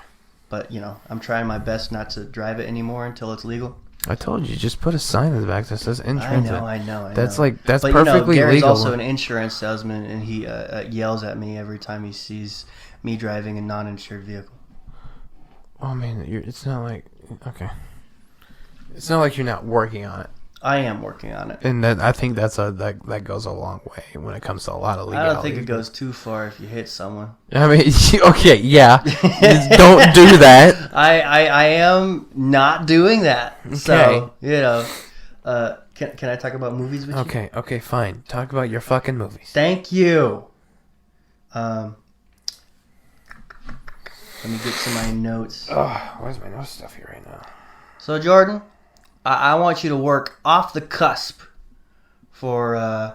But, you know, I'm trying my best not to drive it anymore until it's legal. I told you, just put a sign in the back that says in transit. I know. That's But, perfectly you know, Gary's legal. also an insurance salesman, and he yells at me every time he sees me driving a non-insured vehicle. Oh man, it's not like okay. It's not like you're not working on it, I am working on it. and I think that goes a long way when it comes to a lot of I legalities. don't think it goes too far if you hit someone. I mean, okay, yeah, just don't do that. I am not doing that. So, Okay. you know, can I talk about movies with you? Okay, fine. Talk about your fucking movies. Thank you. Let me get to my notes. Oh, where's my notes stuff here right now? So, Jordan, I want you to work off the cusp for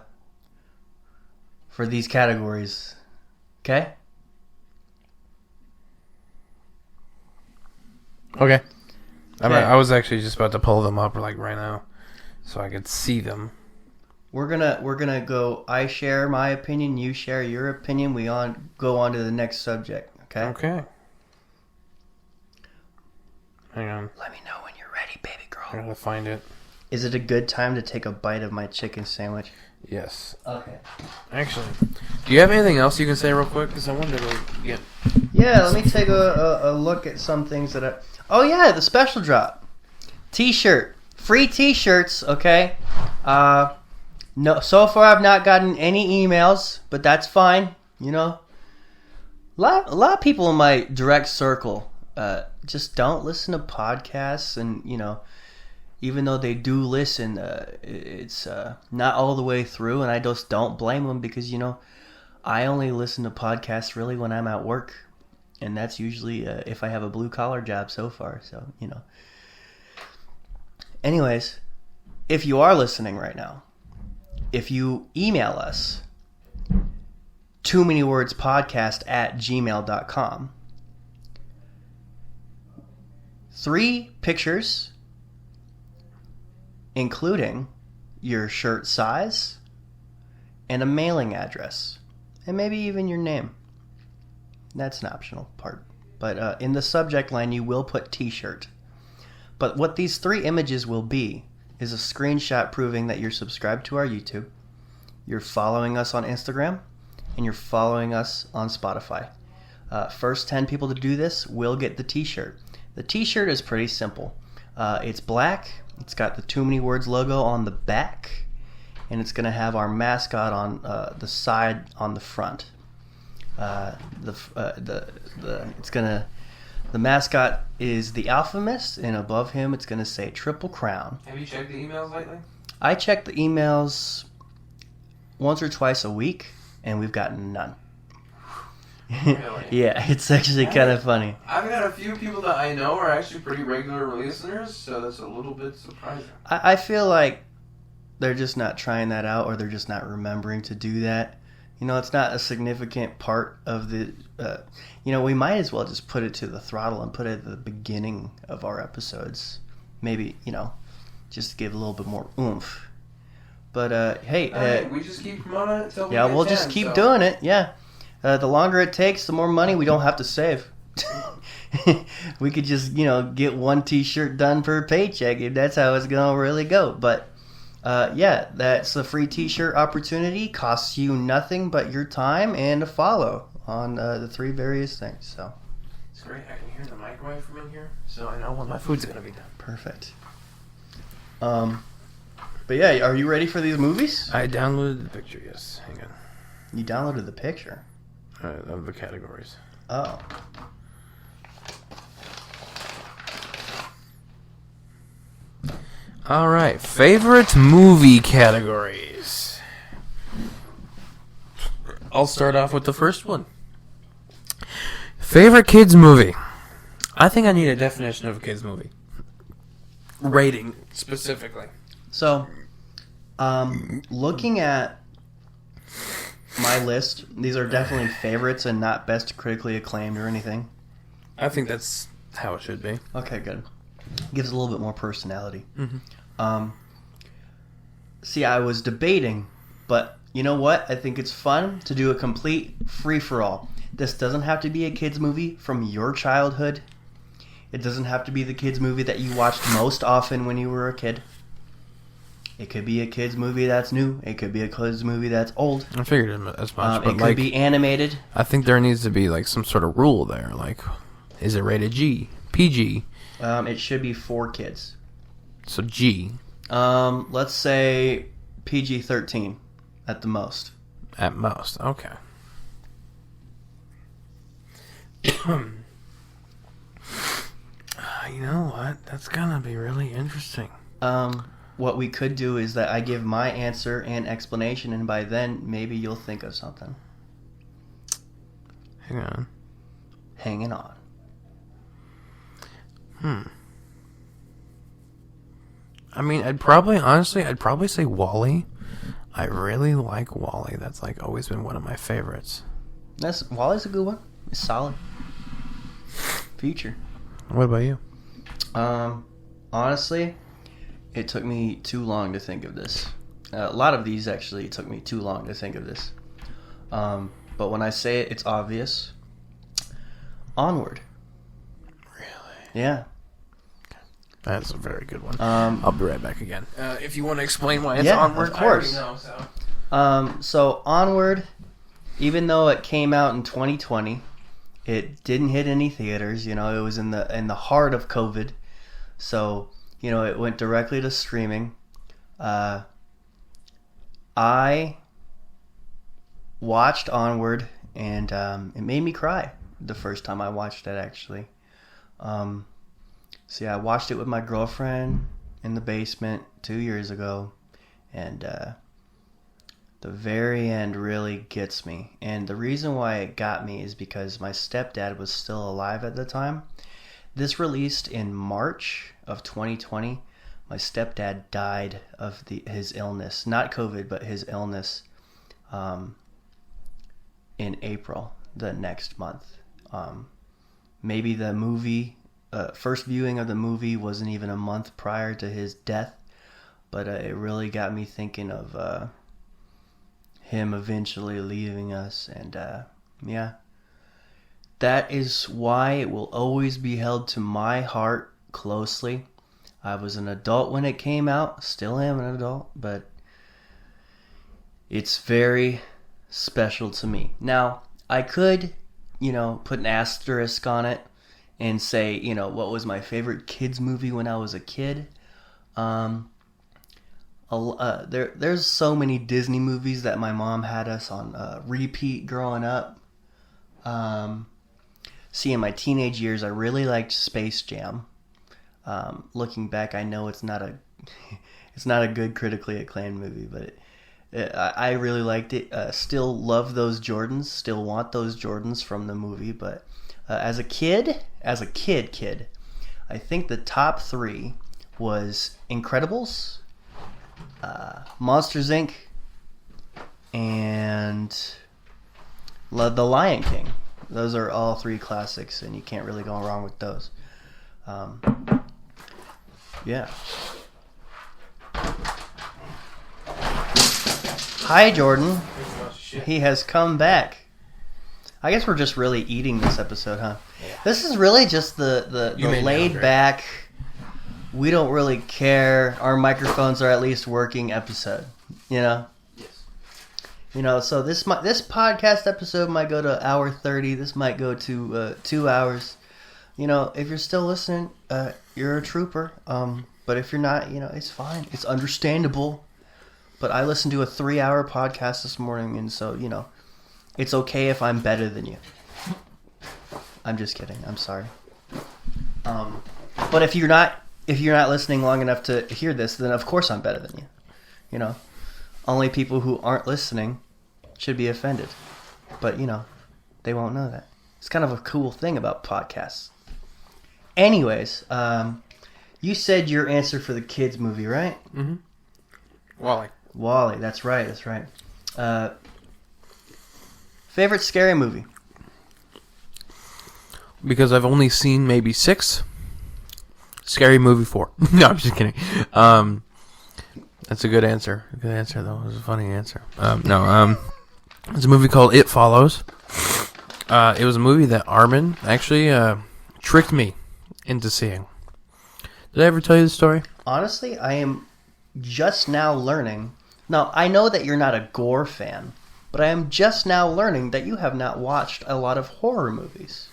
these categories. Okay? Okay. Okay. I was actually just about to pull them up like right now, so I could see them. We're gonna go. I share my opinion. You share your opinion. We go on to the next subject. Okay. Okay. Hang on. Let me know when you're ready, baby I girl. gotta find it. Is it a good time to take a bite of my chicken sandwich? Yes. Okay. Actually, do you have anything else you can say real quick? Because I wanted to go get. Yeah. Let me take a look at some things that I. Oh yeah, the special drop. T-shirt. Free T-shirts. Okay. No. So far, I've not gotten any emails, but that's fine. You know. A lot of people in my direct circle just don't listen to podcasts, and you know, even though they do listen, it's not all the way through, and I just don't blame them because you know, I only listen to podcasts really when I'm at work, and that's usually if I have a blue collar job so far. So you know. Anyways, if you are listening right now, if you email us toomanywordspodcast@gmail.com. 3 pictures, including your shirt size and a mailing address, and maybe even your name. That's an optional part. But in the subject line, you will put T-shirt. But what these 3 images will be is a screenshot proving that you're subscribed to our YouTube, you're following us on Instagram, and you're following us on Spotify. First 10 people to do this will get the t-shirt. The t-shirt is pretty simple. It's black. It's got the Too Many Words logo on the back, and it's going to have our mascot on the side on the front. The mascot is the Alphamist, and above him it's going to say Triple Crown. Have you checked the emails lately? I check the emails once or twice a week, and we've gotten none. Really? Yeah, it's actually kind of funny. I've got a few people that I know are actually pretty regular listeners, so that's a little bit surprising. I feel like they're just not trying that out, or they're just not remembering to do that. You know, it's not a significant part of the... we might as well just put it to the throttle and put it at the beginning of our episodes. Maybe, just to give a little bit more oomph. But, hey... we just keep promoting it until yeah, we'll just keep doing it, yeah. The longer it takes, the more money we don't have to save. We could just, get one t-shirt done per paycheck if that's how it's going to really go. But, that's a free t-shirt opportunity. Costs you nothing but your time and a follow on the 3 various things. So it's great. I can hear the microwave from in here, so I know when my food's going to be done. Perfect. But yeah, are you ready for these movies? I downloaded the picture, yes. Hang on. You downloaded the picture? Of the categories. Oh. All right, favorite movie categories. I'll start off with the first one. Favorite kids movie. I think I need a definition of a kids movie. Rating, specifically. So, looking at my list, these are definitely favorites and not best critically acclaimed or anything. I think that's how it should be. Okay, good. Gives a little bit more personality. Mm-hmm. See, I was debating, but you know what? I think it's fun to do a complete free-for-all. This doesn't have to be a kids movie from your childhood. It doesn't have to be the kids movie that you watched most often when you were a kid. It could be a kids movie that's new. It could be a kids movie that's old. I figured as much. But it could be animated. I think there needs to be some sort of rule there. Is it rated G, PG? It should be for kids. So G. Let's say PG-13 at the most. At most, okay. You know what? That's gonna be really interesting. What we could do is that I give my answer and explanation, and by then maybe you'll think of something. Hang on. Hanging on. I mean, I'd probably say WALL-E. I really like WALL-E. That's always been one of my favorites. WALL-E's a good one. It's solid. Future. What about you? Honestly, it took me too long to think of this. A lot of these actually took me too long to think of this. But when I say it, it's obvious. Onward. Really? Yeah. That's a very good one. I'll be right back again. If you want to explain why it's yeah, Onward, of course. I already know, so Onward, even though it came out in 2020, it didn't hit any theaters. It was in the heart of COVID, so it went directly to streaming. I watched Onward, and it made me cry the first time I watched it, actually. So yeah, I watched it with my girlfriend in the basement 2 years ago, and the very end really gets me. And the reason why it got me is because my stepdad was still alive at the time. This released in March of 2020. My stepdad died of his illness, not COVID, but his illness, in April, the next month. Maybe the movie, first viewing of the movie wasn't even a month prior to his death, but it really got me thinking of him eventually leaving us, and yeah. That is why it will always be held to my heart closely. I was an adult when it came out, still am an adult, but it's very special to me. Now, I could put an asterisk on it and say, what was my favorite kids movie when I was a kid. There's so many Disney movies that my mom had us on repeat growing up. See, in my teenage years, I really liked Space Jam. Looking back, I know it's not a good critically acclaimed movie, but I really liked it. Still love those Jordans. Still want those Jordans from the movie. But as a kid, I think the top 3 was Incredibles, Monsters Inc., and The Lion King. Those are all 3 classics, and you can't really go wrong with those. Yeah. Hi, Jordan. He has come back. I guess we're just really eating this episode, huh? Yeah. This is really just the laid back, we don't really care, our microphones are at least working episode. Yes. So this podcast episode might go to hour 30. This might go to 2 hours. If you're still listening, you're a trooper. But if you're not, it's fine. It's understandable. But I listened to a 3-hour podcast this morning, and so, it's okay if I'm better than you. I'm just kidding. I'm sorry. But if you're not listening long enough to hear this, then of course I'm better than you. Only people who aren't listening should be offended. But, they won't know that. It's kind of a cool thing about podcasts. Anyways, you said your answer for the kids movie, right? Mm-hmm. Wall-E, that's right. Favorite scary movie? Because I've only seen maybe 6. Scary Movie 4. No, I'm just kidding. That's a good answer. A good answer, though. It was a funny answer. It's a movie called It Follows. It was a movie that Armin actually tricked me into seeing. Did I ever tell you the story? Honestly, I am just now learning. Now, I know that you're not a gore fan, but I am just now learning that you have not watched a lot of horror movies.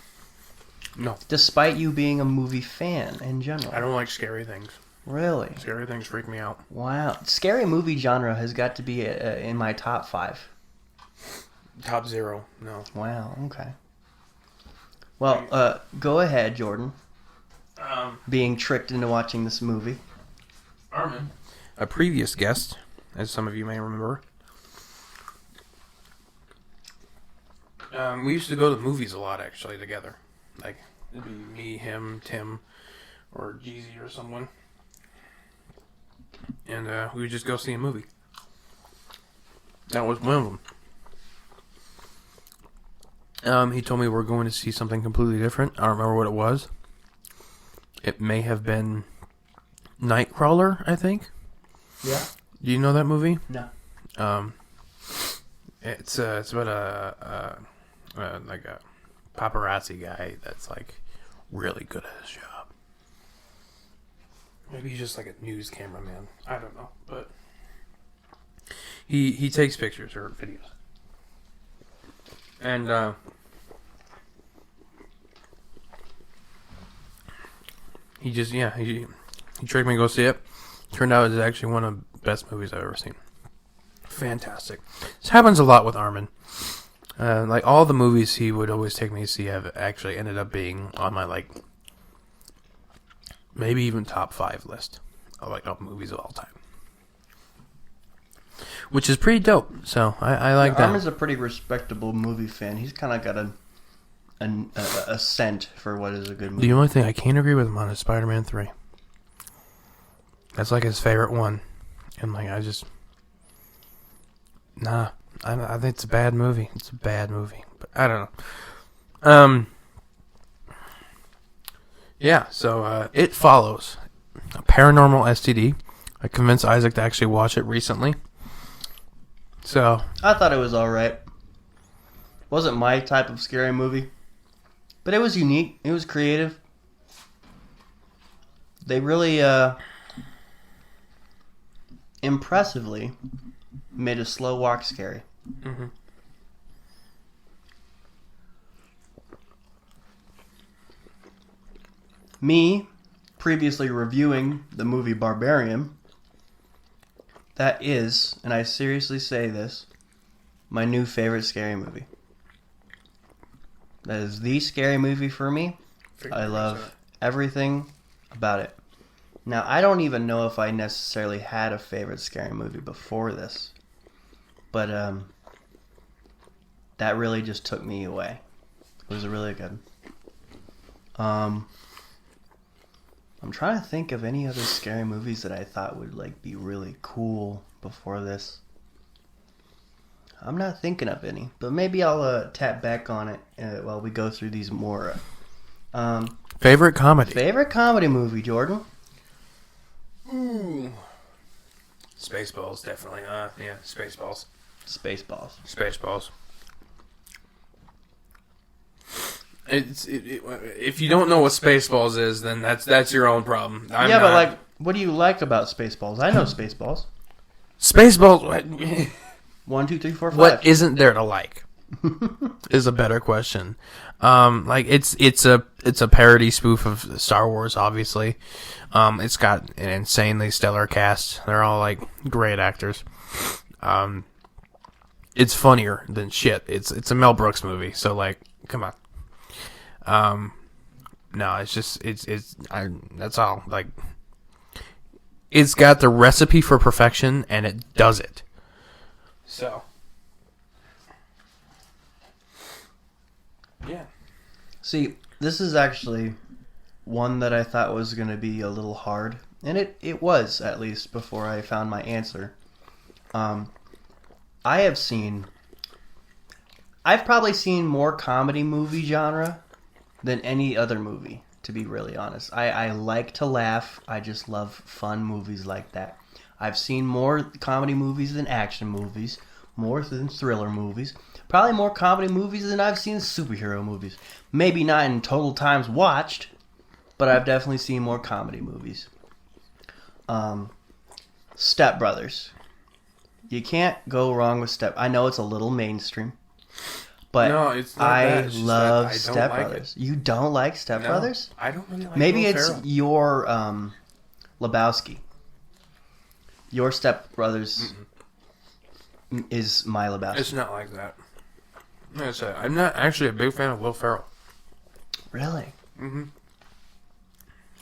No. Despite you being a movie fan in general. I don't like scary things. Really? Scary things freak me out. Wow. Scary movie genre has got to be in my top 5. Top 0, no. Wow, okay. Well, go ahead, Jordan. Being tricked into watching this movie. Armin, a previous guest, as some of you may remember. We used to go to the movies a lot, actually, together. Like, it'd be me, him, Tim, or Jeezy or someone. And we would just go see a movie. That was one of them. He told me we're going to see something completely different. I don't remember what it was. It may have been Nightcrawler, I think. Yeah. Do you know that movie? No. It's about a paparazzi guy that's like really good at his job. Maybe he's just like a news cameraman. I don't know, but he takes pictures or videos. And he tricked me to go see it. Turned out it's actually one of the best movies I've ever seen. Fantastic. This happens a lot with Armin. Like all the movies he would always take me to see have actually ended up being on my maybe even top 5 list of movies of all time. Which is pretty dope. So I like that. Armin's a pretty respectable movie fan. He's kind of got a scent for what is a good movie. The only thing I can't agree with him on is Spider-Man 3. That's like his favorite one. And I think it's a bad movie. It's a bad movie. But I don't know. Yeah, so It Follows. A paranormal STD. I convinced Isaac to actually watch it recently. So I thought it was alright. Wasn't my type of scary movie. But it was unique. It was creative. They really impressively made a slow walk scary. Mm-hmm. me previously reviewing the movie Barbarian, that is, and I seriously say this, my new favorite scary movie. That is the scary movie for me. I love everything about it. Now, I don't even know if I necessarily had a favorite scary movie before this. But that really just took me away. It was really good. I'm trying to think of any other scary movies that I thought would like be really cool before this. I'm not thinking of any, but maybe I'll tap back on it while we go through these more. Favorite comedy? Favorite comedy movie, Jordan? Ooh. Spaceballs, definitely. Yeah, Spaceballs. Spaceballs. Spaceballs. If you don't know what Spaceballs is, then that's your own problem. But like, what do you like about Spaceballs? I know Spaceballs. Spaceballs. 1, 2, 3, 4, 5. What isn't there to like? Is a better question. Like it's a parody spoof of Star Wars, obviously. It's got an insanely stellar cast. They're all like great actors. It's funnier than shit. It's a Mel Brooks movie, so like, come on. No, it's just that's all. Like, it's got the recipe for perfection, and it does it. So, yeah. See, this is actually one that I thought was going to be a little hard, and it was, at least, before I found my answer. I've probably seen more comedy movie genre than any other movie, to be really honest. I like to laugh. I just love fun movies like that. I've seen more comedy movies than action movies, more than thriller movies, probably more comedy movies than I've seen superhero movies. Maybe not in total times watched, but I've definitely seen more comedy movies. Step Brothers. You can't go wrong with I know it's a little mainstream, but no, it's not I bad. It's love I Step like Brothers. You don't like Step Brothers? I don't really like Maybe Will it's Ferrell. your Lebowski. Your Step Brothers is my Lebowski. It's not like that. I'm not actually a big fan of Will Ferrell. Really? Mm-hmm.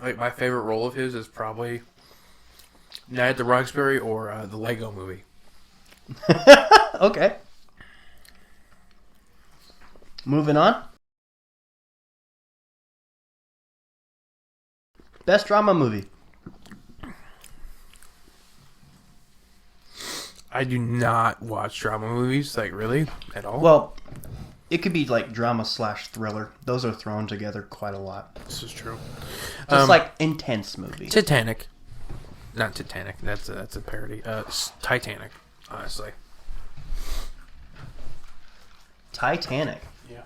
Like, my favorite role of his is probably Night at the Roxbury or the Lego Movie. Okay. Moving on. Best drama movie. I do not watch drama movies, like, really, at all. Well, it could be like drama / thriller. Those are thrown together quite a lot. This is true. Just like intense movie. Titanic. Not Titanic. That's a parody. Titanic, honestly. Titanic. Yeah.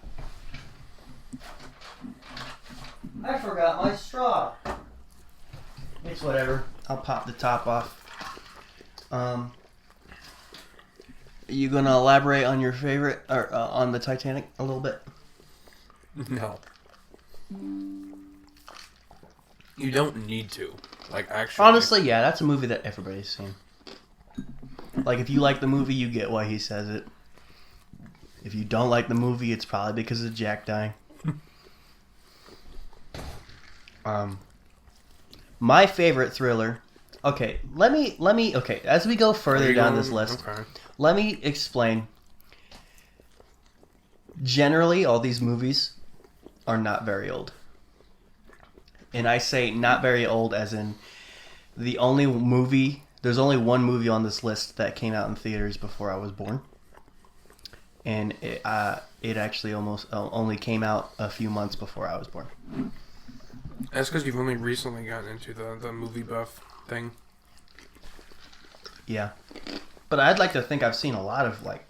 I forgot my straw. It's whatever. I'll pop the top off. You gonna elaborate on your favorite or on the Titanic a little bit? No. You don't need to. Like, actually. Honestly, yeah, that's a movie that everybody's seen. Like, if you like the movie, you get why he says it. If you don't like the movie, it's probably because of Jack dying. My favorite thriller. Okay, let me. Okay, as we go further down this list, Okay. let me explain. Generally, all these movies are not very old. And I say not very old as in there's only one movie on this list that came out in theaters before I was born. And it actually almost only came out a few months before I was born. That's because you've only recently gotten into the movie buff thing. Yeah. But I'd like to think I've seen a lot of, like,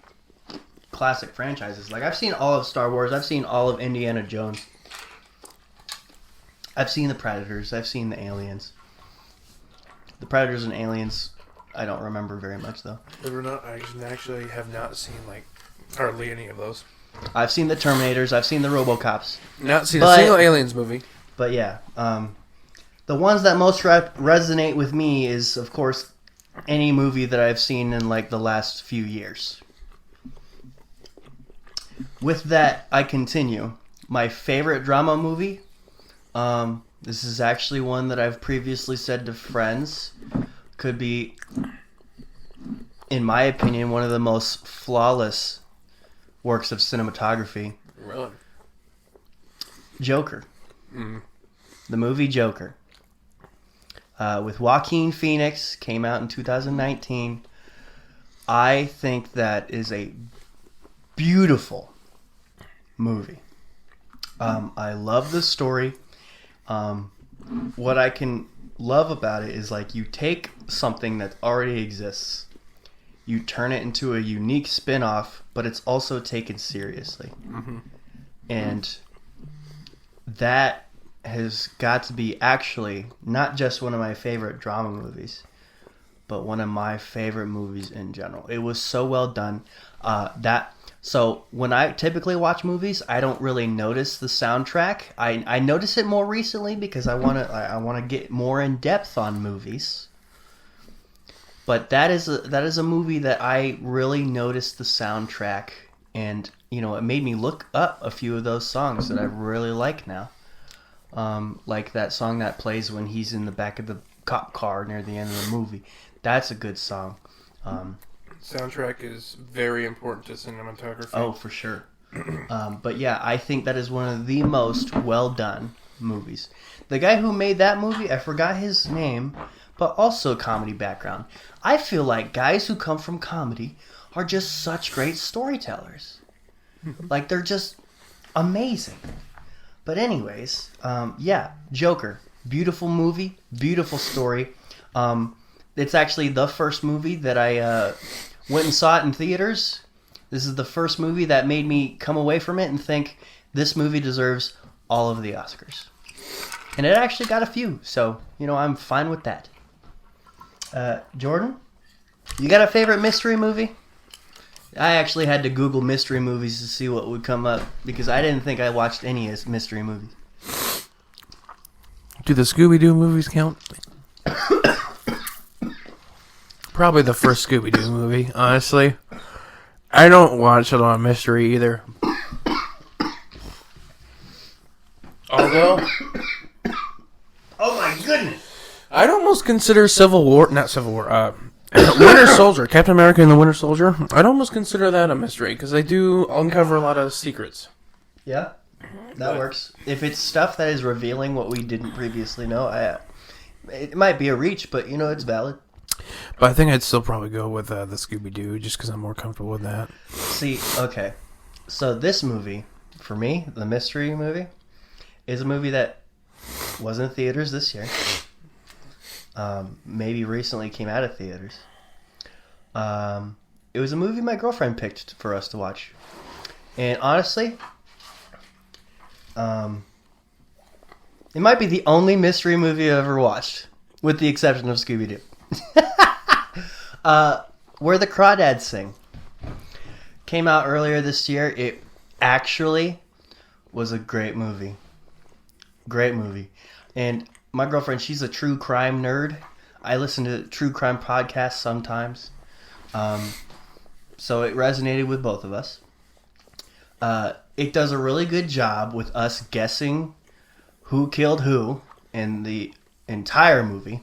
classic franchises. Like, I've seen all of Star Wars. I've seen all of Indiana Jones. I've seen the Predators. I've seen the Aliens. The Predators and Aliens, I don't remember very much, though. I actually have not seen, like, hardly any of those. I've seen the Terminators. I've seen the RoboCops. Not seen a single Aliens movie. But yeah, the ones that most resonate with me is, of course, any movie that I've seen in like the last few years. With that, I continue. My favorite drama movie. This is actually one that I've previously said to friends. Could be, in my opinion, one of the most flawless works of cinematography. Really? Joker. The movie Joker. With Joaquin Phoenix, came out in 2019. I think that is a beautiful movie. I love the story. What I can love about it is like you take something that already exists, you turn it into a unique spin-off, but it's also taken seriously. And that has got to be actually not just one of my favorite drama movies, but one of my favorite movies in general. It was so well done. So when I typically watch movies, I don't really notice the soundtrack. I notice it more recently because I want to get more in depth on movies. But that is a movie that I really noticed the soundtrack, and it made me look up a few of those songs that I really like now. Like that song that plays when he's in the back of the cop car near the end of the movie. That's a good song. Soundtrack is very important to cinematography. Oh, for sure. But yeah, I think that is one of the most well done movies. The guy who made that movie, I forgot his name, but also a comedy background. I feel like guys who come from comedy are just such great storytellers. Like, they're just amazing. But anyways, yeah, Joker. Beautiful movie, beautiful story. It's actually the first movie that I went and saw it in theaters. This is the first movie that made me come away from it and think this movie deserves all of the Oscars. And it actually got a few, so, I'm fine with that. Jordan, you got a favorite mystery movie? I actually had to Google mystery movies to see what would come up because I didn't think I watched any mystery movies. Do the Scooby-Doo movies count? Probably the first Scooby-Doo movie, honestly. I don't watch a lot of mystery either. Although, oh my goodness! I'd almost consider Winter Soldier, Captain America and the Winter Soldier, I'd almost consider that a mystery, because they do uncover a lot of secrets. Yeah, that works. If it's stuff that is revealing what we didn't previously know, it might be a reach, but it's valid. But I think I'd still probably go with the Scooby-Doo, just because I'm more comfortable with that. See, okay. So this movie, for me, the mystery movie, is a movie that was in theaters this year. Maybe recently came out of theaters. It was a movie my girlfriend picked for us to watch. And honestly, it might be the only mystery movie I've ever watched, with the exception of Scooby-Doo. Where the Crawdads Sing came out earlier this year. It actually was a great movie. Great movie. And my girlfriend, she's a true crime nerd. I listen to true crime podcasts sometimes. So it resonated with both of us. It does a really good job with us guessing who killed who in the entire movie,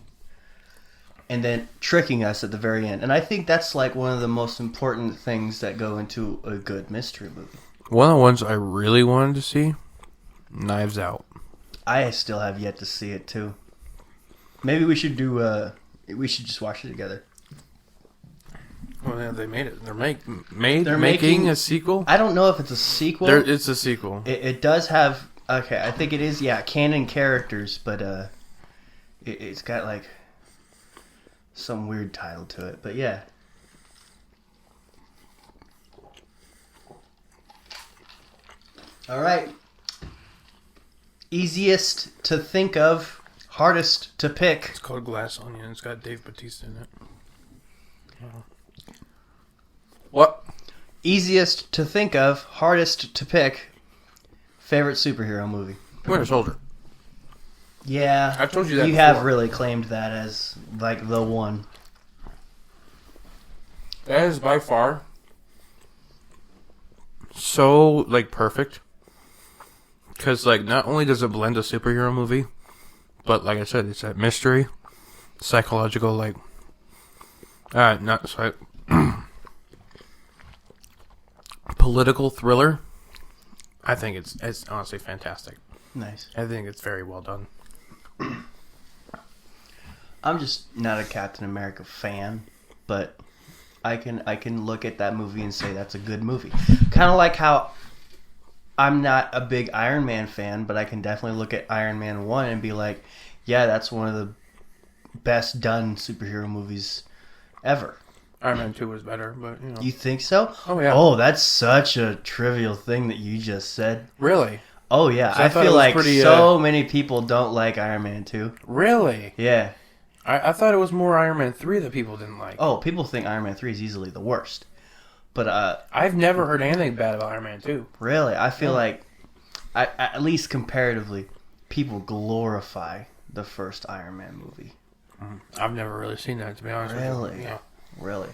and then tricking us at the very end. And I think that's like one of the most important things that go into a good mystery movie. One of the ones I really wanted to see, Knives Out. I still have yet to see it too. Maybe we should we should just watch it together. Well, yeah, they made it. They're making a sequel. I don't know if it's a sequel. It's a sequel. It does have. Okay, I think it is. Yeah, canon characters, but it's got like some weird title to it. But yeah. All right. Easiest to think of, hardest to pick. It's called Glass Onion. It's got Dave Bautista in it. What? Easiest to think of, hardest to pick. Favorite superhero movie? Winter Soldier. Yeah, I've told you that You before. have really claimed that as like the one. That is by far so like perfect. Because like not only does it blend a superhero movie, but like I said, it's that mystery, psychological like, not sorry, political thriller. I think it's honestly fantastic. Nice. I think it's very well done. I'm just not a Captain America fan, but I can look at that movie and say that's a good movie. Kind of like how I'm not a big Iron Man fan, but I can definitely look at Iron Man 1 and be like, yeah, that's one of the best done superhero movies ever. Iron Man 2 was better, but you know. You think so? Oh, yeah. Oh, that's such a trivial thing that you just said. Really? Oh, yeah. So I feel like pretty, so many people don't like Iron Man 2. Really? Yeah. I thought it was more Iron Man 3 that people didn't like. Oh, people think Iron Man 3 is easily the worst. But I've never heard anything bad about Iron Man 2. really, I feel like, at least comparatively, people glorify the first Iron Man movie. I've never really seen that, to be honest with Really? you. Yeah. Really?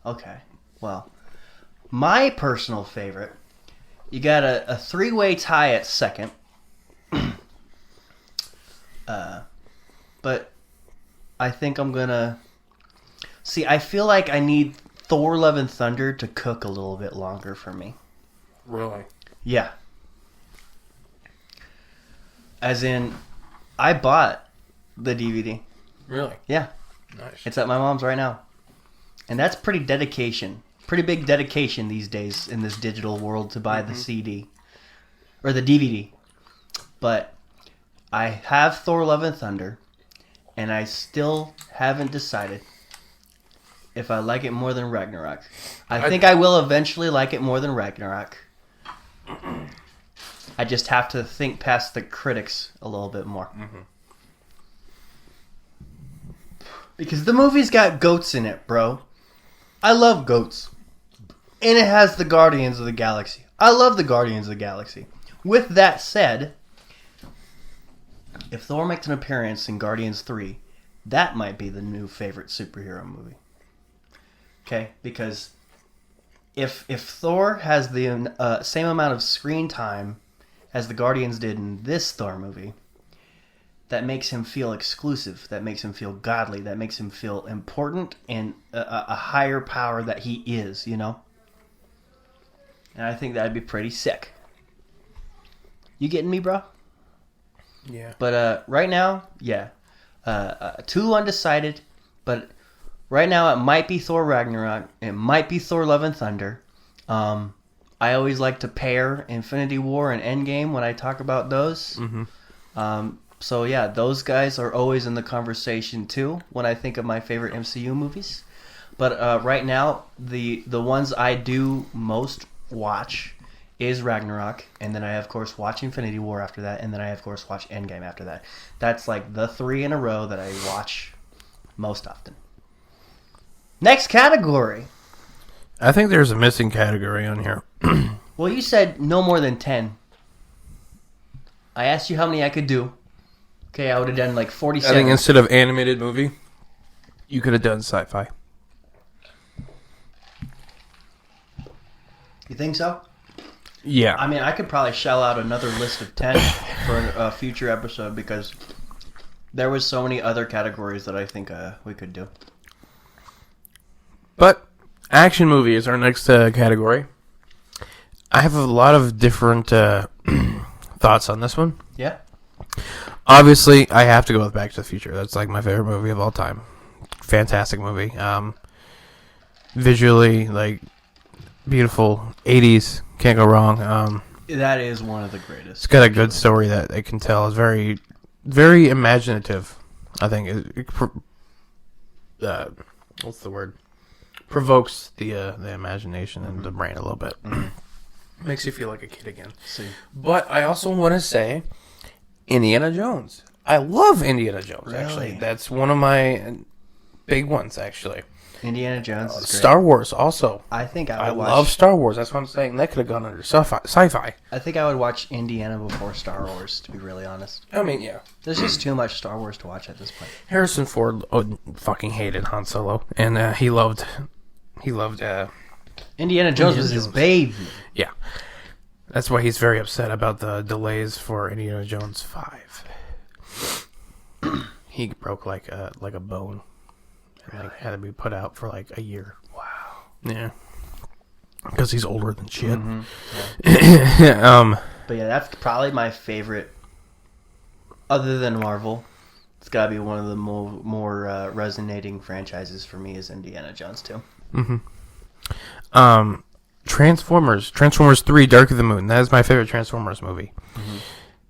Okay. Well, my personal favorite, you got a three-way tie at second. But I think I'm gonna... See, I feel like I need Thor Love and Thunder to cook a little bit longer for me. Really? Yeah. As in, I bought the DVD. Really? Yeah. Nice. It's at my mom's right now. And that's pretty dedication. Pretty big dedication these days in this digital world to buy the CD. Or the DVD. But I have Thor Love and Thunder. And I still haven't decided if I like it more than Ragnarok. I think I will eventually like it more than Ragnarok. I just have to think past the critics a little bit more. Because the movie's got goats in it, bro. I love goats. And it has the Guardians of the Galaxy. I love the Guardians of the Galaxy. With that said, if Thor makes an appearance in Guardians 3, that might be the new favorite superhero movie. Okay? Because if Thor has the same amount of screen time as the Guardians did in this Thor movie, that makes him feel exclusive, that makes him feel godly, that makes him feel important and a higher power that he is, you know? And I think that'd be pretty sick. You getting me, bro? Yeah. But right now, yeah. 2 undecided, but right now it might be Thor Ragnarok, it might be Thor Love and Thunder. I always like to pair Infinity War and Endgame when I talk about those. So yeah, those guys are always in the conversation too when I think of my favorite MCU movies. But right now, the ones I do most watch is Ragnarok, and then I of course watch Infinity War after that, and then I of course watch Endgame after that. That's like the 3 in a row that I watch most often. Next category. I think there's a missing category on here. Well, you said no more than 10. I asked you how many I could do. Okay, I would have done like 47. I think instead of animated movie, you could have done sci-fi. You think so? Yeah. I mean, I could probably shell out another list of 10 for a future episode because there was so many other categories that I think we could do. But action movie is our next category. I have a lot of different thoughts on this one. Yeah? Obviously, I have to go with Back to the Future. That's like my favorite movie of all time. Fantastic movie. Visually, like, beautiful. 80s. Can't go wrong. That is one of the greatest. It's got a good story that it can tell. It's very, very imaginative. I think what's the word? Provokes the imagination and the brain a little bit. Makes you feel like a kid again. See. But I also want to say Indiana Jones. I love Indiana Jones, actually. Really? That's one of my big ones, actually. Indiana Jones is great. Star Wars also. I think I love Star Wars. That's what I'm saying. That could have gone under sci-fi. I think I would watch Indiana before Star Wars, to be really honest. I mean, yeah. There's just too much Star Wars to watch at this point. Harrison Ford fucking hated Han Solo, and he loved Indiana Jones was his baby. Yeah. That's why he's very upset about the delays for Indiana Jones 5. He broke like a bone. Really? Had to be put out for like a year. Wow. Yeah. Because he's older than shit. Mm-hmm. Yeah. But yeah, that's probably my favorite. Other than Marvel, it's got to be one of the more resonating franchises for me is Indiana Jones 2. Mm-hmm. Transformers 3 Dark of the Moon. That is my favorite Transformers movie. Mm-hmm.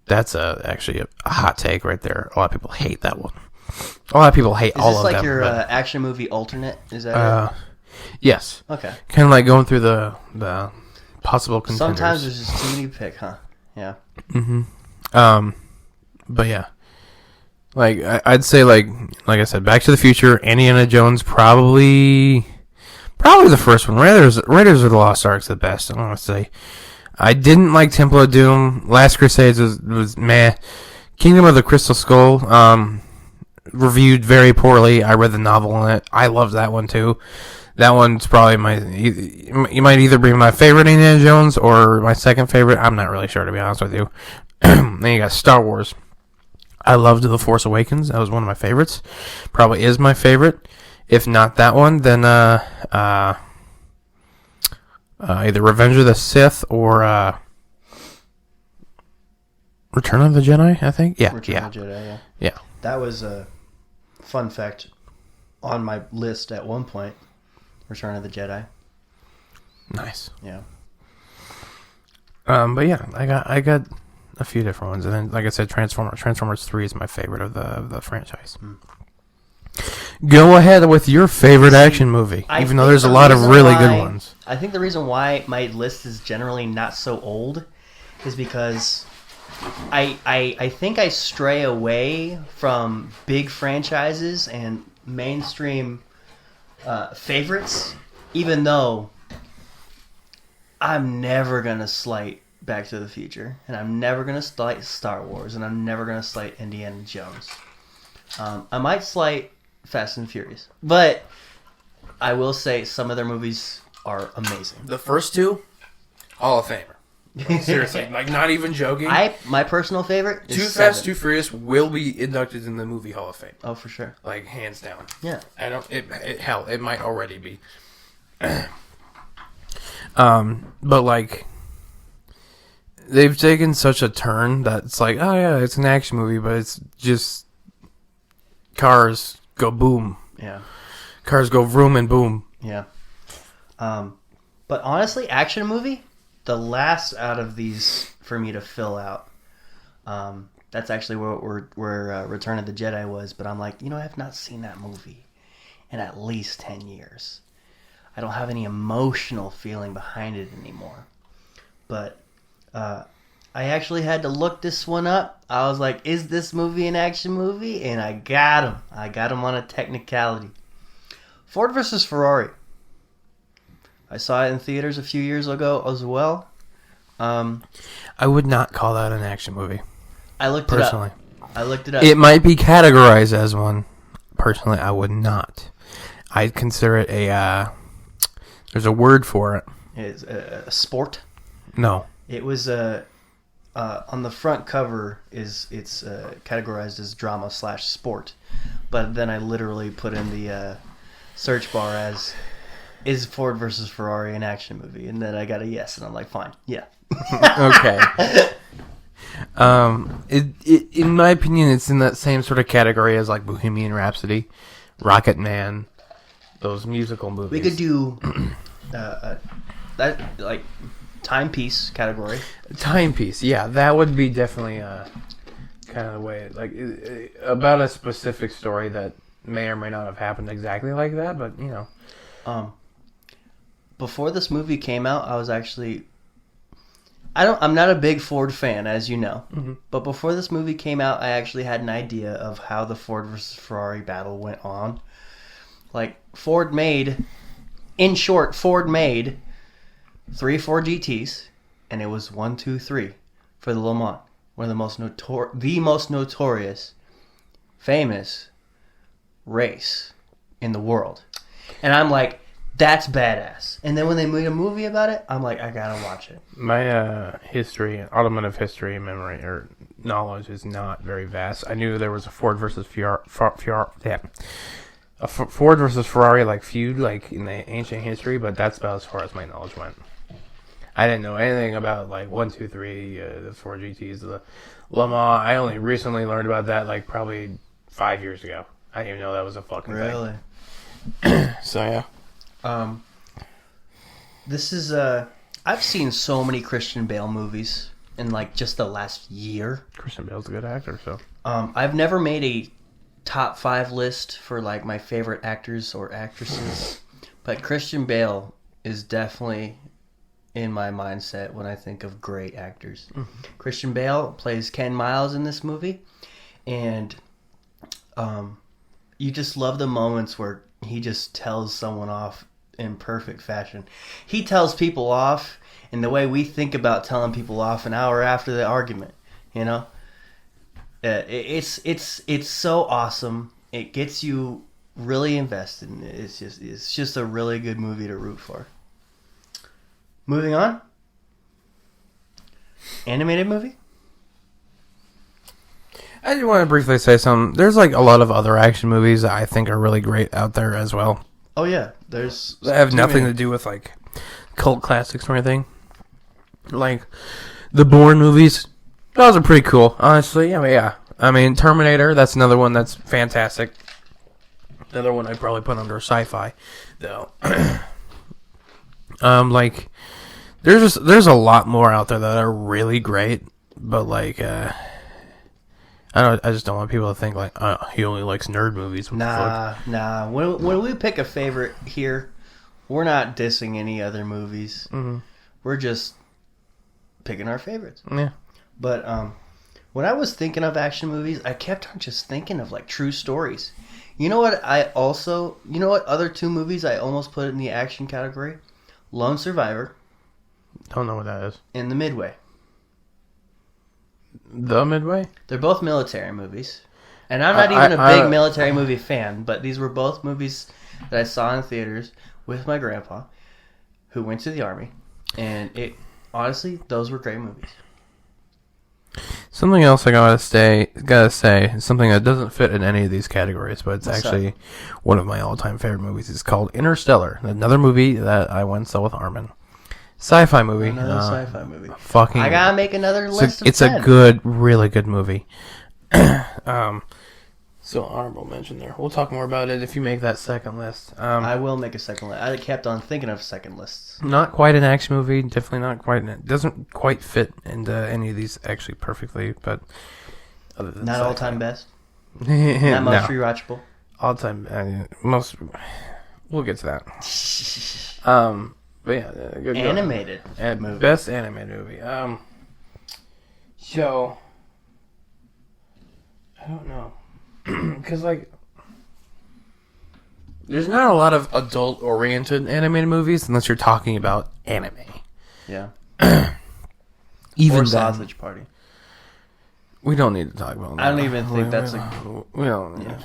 That's actually a hot take right there. A lot of people hate that one. A lot of people hate all of them. Is this like your action movie alternate? Is that it? Yes. Okay. Kind of like going through the possible contenders. Sometimes there's just too many to pick, huh? Yeah. Mm-hmm. But yeah. Like, I'd say, like I said, Back to the Future, Indiana Jones, probably the first one. Raiders of the Lost Ark's the best, I want to say. I didn't like Temple of Doom. Last Crusades was meh. Kingdom of the Crystal Skull, reviewed very poorly. I read the novel on it. I loved that one too. That one's probably you might either be my favorite Indiana Jones or my second favorite. I'm not really sure, to be honest with you. Then you got Star Wars. I loved The Force Awakens. That was one of my favorites. Probably is my favorite. If not that one, then either Revenge of the Sith or Return of the Jedi, I think. Yeah. Return of the Jedi, yeah. That was a fun fact on my list at one point. Return of the Jedi. Nice. Yeah. But yeah, I got a few different ones, and then like I said, Transformers 3 is my favorite of the franchise. Go ahead with your favorite action movie, even though there's a lot of really good ones. I think the reason why my list is generally not so old is because I think I stray away from big franchises and mainstream favorites, even though I'm never going to slight Back to the Future, and I'm never going to slight Star Wars, and I'm never going to slight Indiana Jones. I might slight Fast and Furious, but I will say some of their movies are amazing. The first two, Hall of Famer. Seriously, like not even joking. My personal favorite is Too Fast, Too Furious will be inducted in the movie Hall of Fame. Oh, for sure. Like hands down. Yeah. Hell, it might already be. But like, they've taken such a turn that it's like, oh yeah, it's an action movie, but it's just cars go boom. Yeah. Cars go vroom and boom. Yeah. But honestly, action movie, the last out of these for me to fill out. That's actually where Return of the Jedi was, but I'm like, I have not seen that movie in at least 10 years. I don't have any emotional feeling behind it anymore. But I actually had to look this one up. I was like, is this movie an action movie? And I got him. I got him on a technicality. Ford versus Ferrari. I saw it in theaters a few years ago as well. I would not call that an action movie. I looked it up. I looked it up. It might be categorized as one. Personally, I would not. I'd consider it a... there's a word for it. It's a sport? No. It was on the front cover it's categorized as drama/sport, but then I literally put in the search bar as is Ford versus Ferrari an action movie, and then I got a yes, and I'm like, fine, yeah. Okay. It in my opinion, it's in that same sort of category as like Bohemian Rhapsody, Rocket Man, those musical movies. We could do that like timepiece category. Timepiece, yeah, that would be definitely kind of the way like about a specific story that may or may not have happened exactly like that, but before this movie came out, I was actually I'm not a big Ford fan, as you know. Mm-hmm. But before this movie came out, I actually had an idea of how the Ford versus Ferrari battle went on. Like Ford made 3 Ford GTs, and it was 1, 2, 3 for the Le Mans, one of the most notorious, famous race in the world. And I'm like, that's badass. And then when they made a movie about it, I'm like, I gotta watch it. My automotive history memory or knowledge is not very vast. I knew there was a Ford versus Ford versus Ferrari feud in the ancient history, but that's about as far as my knowledge went. I didn't know anything about 1, 2, 3, the Ford GTs, the Le Mans. I only recently learned about that probably 5 years ago. I didn't even know that was a fucking Really? thing. So yeah. This is I've seen so many Christian Bale movies in just the last year. Christian Bale's a good actor, so. I've never made a top 5 list for my favorite actors or actresses, but Christian Bale is definitely in my mindset when I think of great actors. Mm-hmm. Christian Bale plays Ken Miles in this movie, and you just love the moments where he just tells someone off in perfect fashion. He tells people off in the way we think about telling people off an hour after the argument. It's so awesome. It gets you really invested in it. It's just a really good movie to root for. Moving on. Animated movie? I just want to briefly say something. There's a lot of other action movies that I think are really great out there as well. Oh yeah, there's. That have nothing to do with cult classics or anything. The Bourne movies. Those are pretty cool, honestly. Yeah. I mean, Terminator. That's another one that's fantastic. Another one I'd probably put under sci-fi, though. There's a lot more out there that are really great, but I just don't want people to think he only likes nerd movies. Nah. When we pick a favorite here, we're not dissing any other movies. Mm-hmm. We're just picking our favorites. Yeah. But when I was thinking of action movies, I kept on just thinking of true stories. You know what? Other 2 movies I almost put in the action category? Lone Survivor. Don't know what that is. And The Midway. The Midway? They're both military movies. And I'm not even a big military movie fan, but these were both movies that I saw in theaters with my grandpa, who went to the Army. And honestly, those were great movies. Something else I gotta say, something that doesn't fit in any of these categories, but it's actually one of my all-time favorite movies. It's called Interstellar, another movie that I went and saw with Armin. Sci-fi movie. Another sci-fi movie. I gotta make another list of 10. It's a good, really good movie. So honorable mention there. We'll talk more about it if you make that second list. I will make a second list. I kept on thinking of second lists. Not quite an action movie. Definitely not quite. It doesn't quite fit into any of these actually perfectly, but other than not all-time best. Not most rewatchable. All-time most. We'll get to that. But yeah, good animated movie. Best animated movie. So I don't know. Because, there's not a lot of adult-oriented animated movies unless you're talking about anime. Yeah. Even or Sausage Party. We don't need to talk about that. I don't even think that's we don't. Yeah.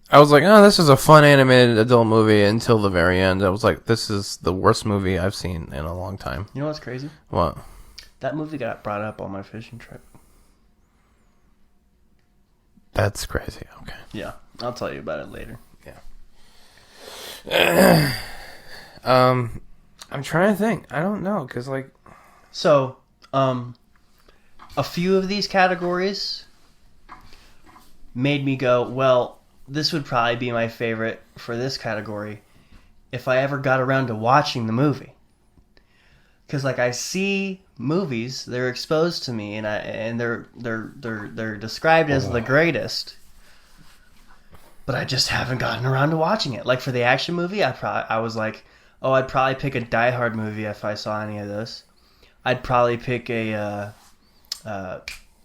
I was like, oh, this is a fun animated adult movie until the very end. I was like, this is the worst movie I've seen in a long time. You know what's crazy? What? That movie got brought up on my fishing trip. That's crazy. Okay. Yeah, I'll tell you about it later. Yeah. I'm trying to think. I don't know, because So, a few of these categories made me go, well, this would probably be my favorite for this category if I ever got around to watching the movie. Because I see movies, they're exposed to me, and they're described as the greatest, but I just haven't gotten around to watching it. For the action movie, I was like, oh, I'd probably pick a Die Hard movie if I saw any of those. I'd probably pick a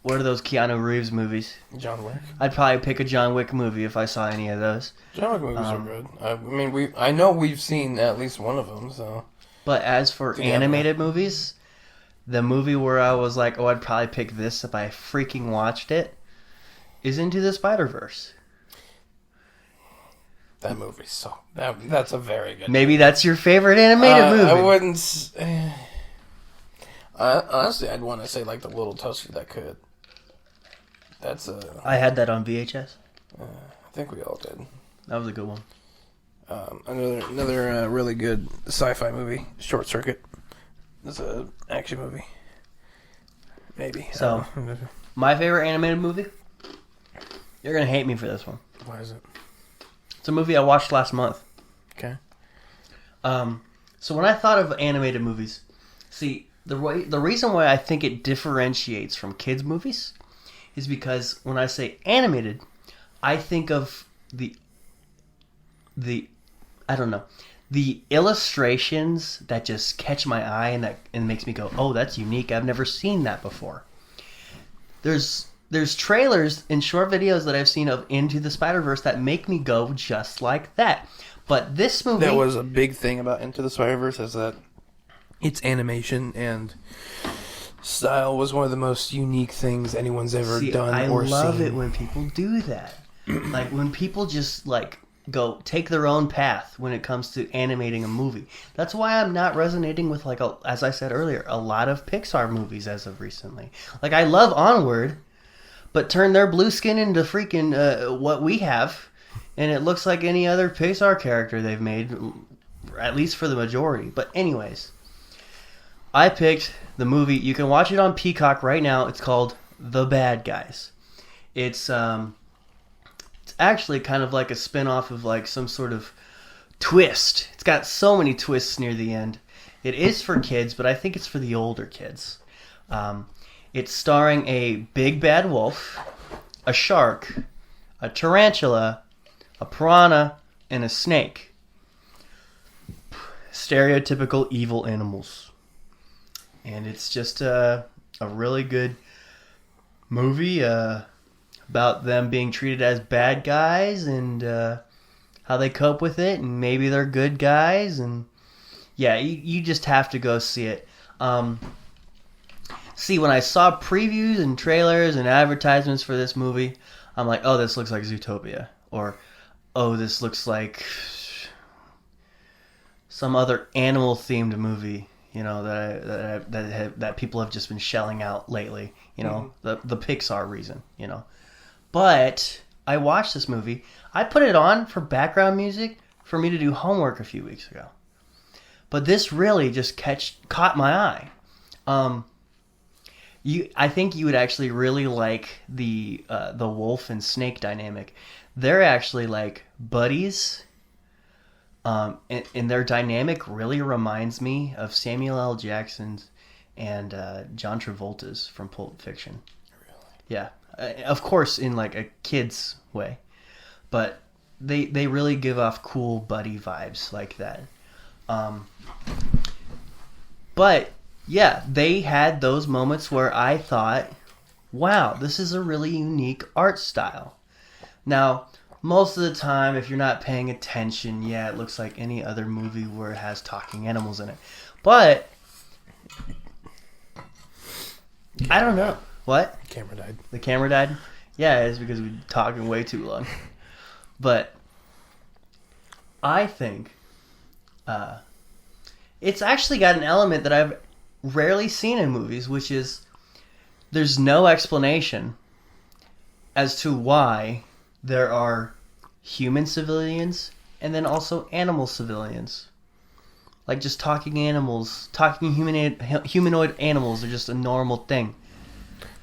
what are those Keanu Reeves movies? John Wick. I'd probably pick a John Wick movie if I saw any of those. John Wick movies are good. I mean, I know we've seen at least one of them, so. But as for animated movies, the movie where I was like, oh, I'd probably pick this if I freaking watched it, is Into the Spider-Verse. That movie's so... That's a very good Maybe that's your favorite animated movie. I wouldn't... honestly, I'd want to say, like, The Little Toaster That Could. That's a... I had that on VHS. I think we all did. That was a good one. Another really good sci-fi movie, Short Circuit. It's an action movie. Maybe. So, my favorite animated movie? You're going to hate me for this one. Why is it? It's a movie I watched last month. Okay. So when I thought of animated movies, see, the reason why I think it differentiates from kids' movies is because when I say animated, I think of the I don't know, the illustrations that just catch my eye and makes me go, oh, that's unique. I've never seen that before. There's trailers and short videos that I've seen of Into the Spider-Verse that make me go just like that. But this movie... That was a big thing about Into the Spider-Verse, is that its animation and style was one of the most unique things anyone's ever done or seen. I love it when people do that. Like, when people just, like, go take their own path when it comes to animating a movie. That's why I'm not resonating with, like, as I said earlier, a lot of Pixar movies as of recently. Like, I love Onward, but turn their blue skin into freaking what we have, and it looks like any other Pixar character they've made, at least for the majority. But anyways, I picked the movie. You can watch it on Peacock right now. It's called The Bad Guys. It's actually kind of like a spin-off of like some sort of twist. It's got so many twists near the end. It is for kids, but I think it's for the older kids. It's starring a big bad wolf, a shark, a tarantula, a piranha, and a snake. Stereotypical evil animals. And it's just a really good movie about them being treated as bad guys and how they cope with it, and maybe they're good guys. And yeah, you just have to go see it. See, when I saw previews and trailers and advertisements for this movie, I'm like, oh, this looks like Zootopia. Or, oh, this looks like some other animal-themed movie, you know, that people have just been shelling out lately. You know, the Pixar reason, you know. But I watched this movie. I put it on for background music for me to do homework a few weeks ago. But this really just caught my eye. I think you would actually really like the wolf and snake dynamic. They're actually like buddies, and their dynamic really reminds me of Samuel L. Jackson's and John Travolta's from Pulp Fiction. Really? Yeah, of course in like a kid's way, but they really give off cool buddy vibes like that. But yeah, they had those moments where I thought, wow, this is a really unique art style. Now, most of the time, if you're not paying attention, yeah, it looks like any other movie where it has talking animals in it. But, I don't know. What? The camera died. The camera died? Yeah, it's because we've been talking way too long. But, I think it's actually got an element that I've rarely seen in movies, which is there's no explanation as to why there are human civilians and then also animal civilians. Like just talking animals, talking humanoid animals are just a normal thing.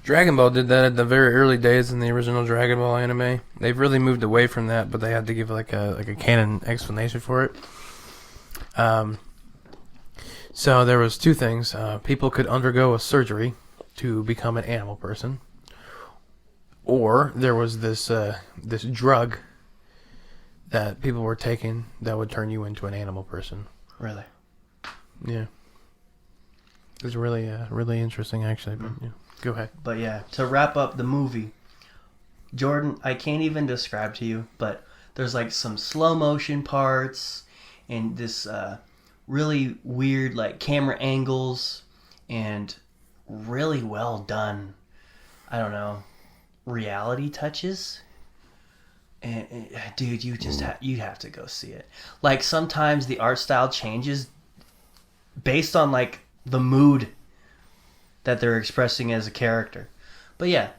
Dragon Ball did that at the very early days in the original Dragon Ball anime. They've really moved away from that, but they had to give like a canon explanation for it. So there was two things. People could undergo a surgery to become an animal person, or there was this drug that people were taking that would turn you into an animal person. Really? Yeah. It's really, really interesting, actually. But yeah. Go ahead. But yeah, to wrap up the movie, Jordan, I can't even describe to you, but there's like some slow motion parts and this really weird like camera angles and really well done, I don't know, reality touches. And dude, you just you'd have to go see it. Like sometimes the art style changes based on like the mood that they're expressing as a character. But yeah,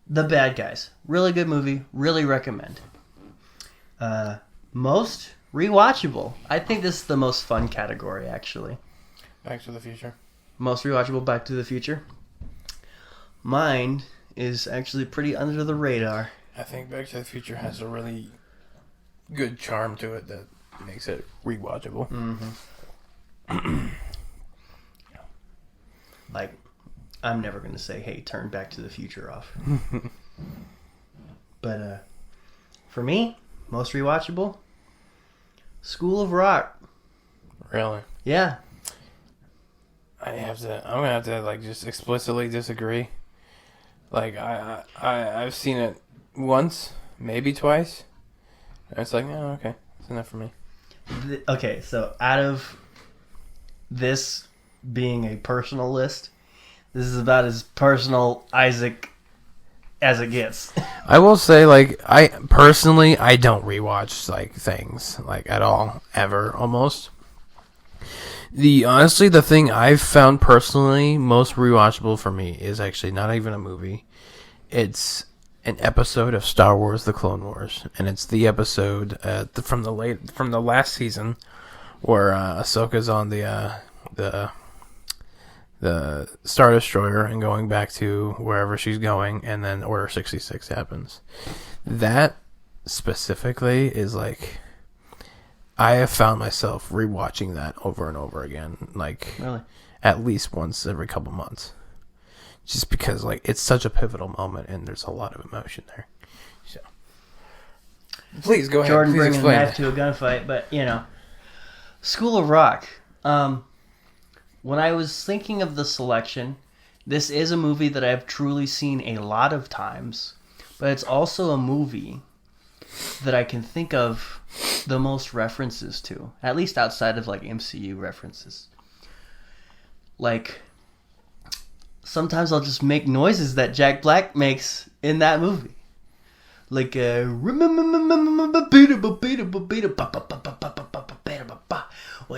The Bad Guys, really good movie, really recommend. Most rewatchable. I think this is the most fun category actually. Back to the Future. Most rewatchable, Back to the Future. Mine is actually pretty under the radar. I think Back to the Future has a really good charm to it that makes it rewatchable. Mm-hmm. Like, I'm never going to say, hey, turn Back to the Future off. But for me, most rewatchable, School of Rock. Really? Yeah. I'm gonna have to like just explicitly disagree. Like I've seen it once, maybe twice. And it's like, oh, okay, it's enough for me. Okay, so out of this being a personal list, this is about as personal Isaac as it gets. I will say, like, I don't rewatch like things like at all, ever, almost. Honestly, the thing I've found personally most rewatchable for me is actually not even a movie. It's an episode of Star Wars: The Clone Wars, and it's the episode from the last season where Ahsoka's on the Star Destroyer and going back to wherever she's going, and then Order 66 happens. That specifically is like, I have found myself rewatching that over and over again, like Really? at least once every couple months, just because like it's such a pivotal moment and there's a lot of emotion there. So, please go ahead. Jordan Please bringing a explain. knife to a gunfight, but you know, School of Rock. When I was thinking of the selection, this is a movie that I've truly seen a lot of times, but it's also a movie that I can think of the most references to, at least outside of like MCU references. Like, sometimes I'll just make noises that Jack Black makes in that movie. Like, well,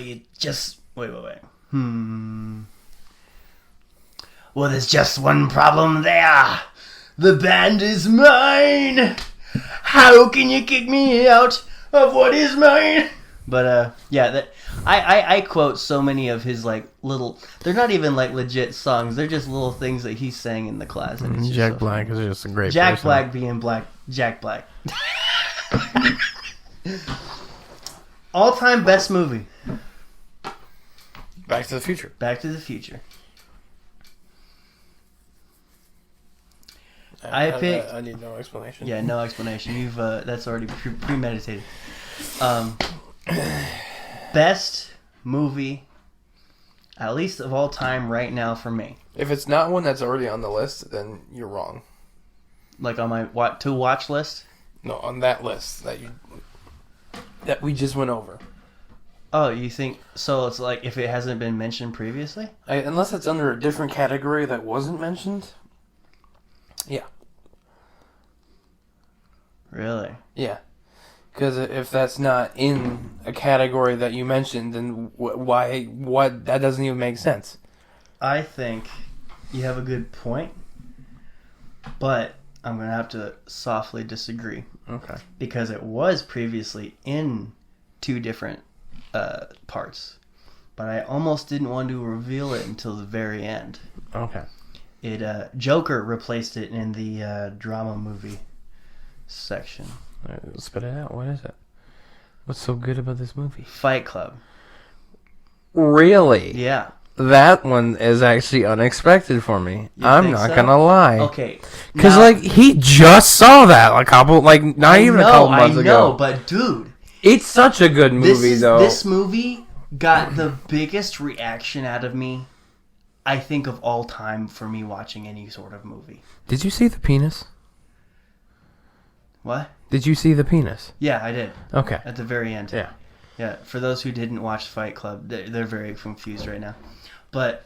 you just, wait. Well, there's just one problem there. The band is mine. How can you kick me out of what is mine? But yeah, I quote so many of his like little. They're not even like legit songs. They're just little things that he sang in the class. And it's Jack so Black funny. is just a great Jack person. Black being black. Jack Black. All-time best movie. Back to the Future. Back to the Future. I picked. I need no explanation. Yeah, no explanation. You've that's already premeditated. Best movie, at least of all time, right now for me. If it's not one that's already on the list, then you're wrong. Like on my to watch list. No, on that list that we just went over. Oh, you think so? It's like if it hasn't been mentioned previously. Unless it's under a different category that wasn't mentioned. Yeah. Really? Yeah. Because if that's not in a category that you mentioned, then why? What? That doesn't even make sense. I think you have a good point, but I'm gonna have to softly disagree. Okay. Because it was previously in two different parts, but I almost didn't want to reveal it until the very end. Okay. Joker replaced it in the drama movie section. All right, spit it out. What is it? What's so good about this movie? Fight Club. Really? Yeah. That one is actually unexpected for me. You I'm think not so? gonna lie. Okay. Because now- like he just saw that a couple a couple months I ago. know, but dude, It's such a good movie though. This movie got the biggest reaction out of me I think of all time for me watching any sort of movie. Did you see the penis? What? Did you see the penis? Yeah, I did. Okay. At the very end. Yeah. Yeah, for those who didn't watch Fight Club, they're very confused right now. But,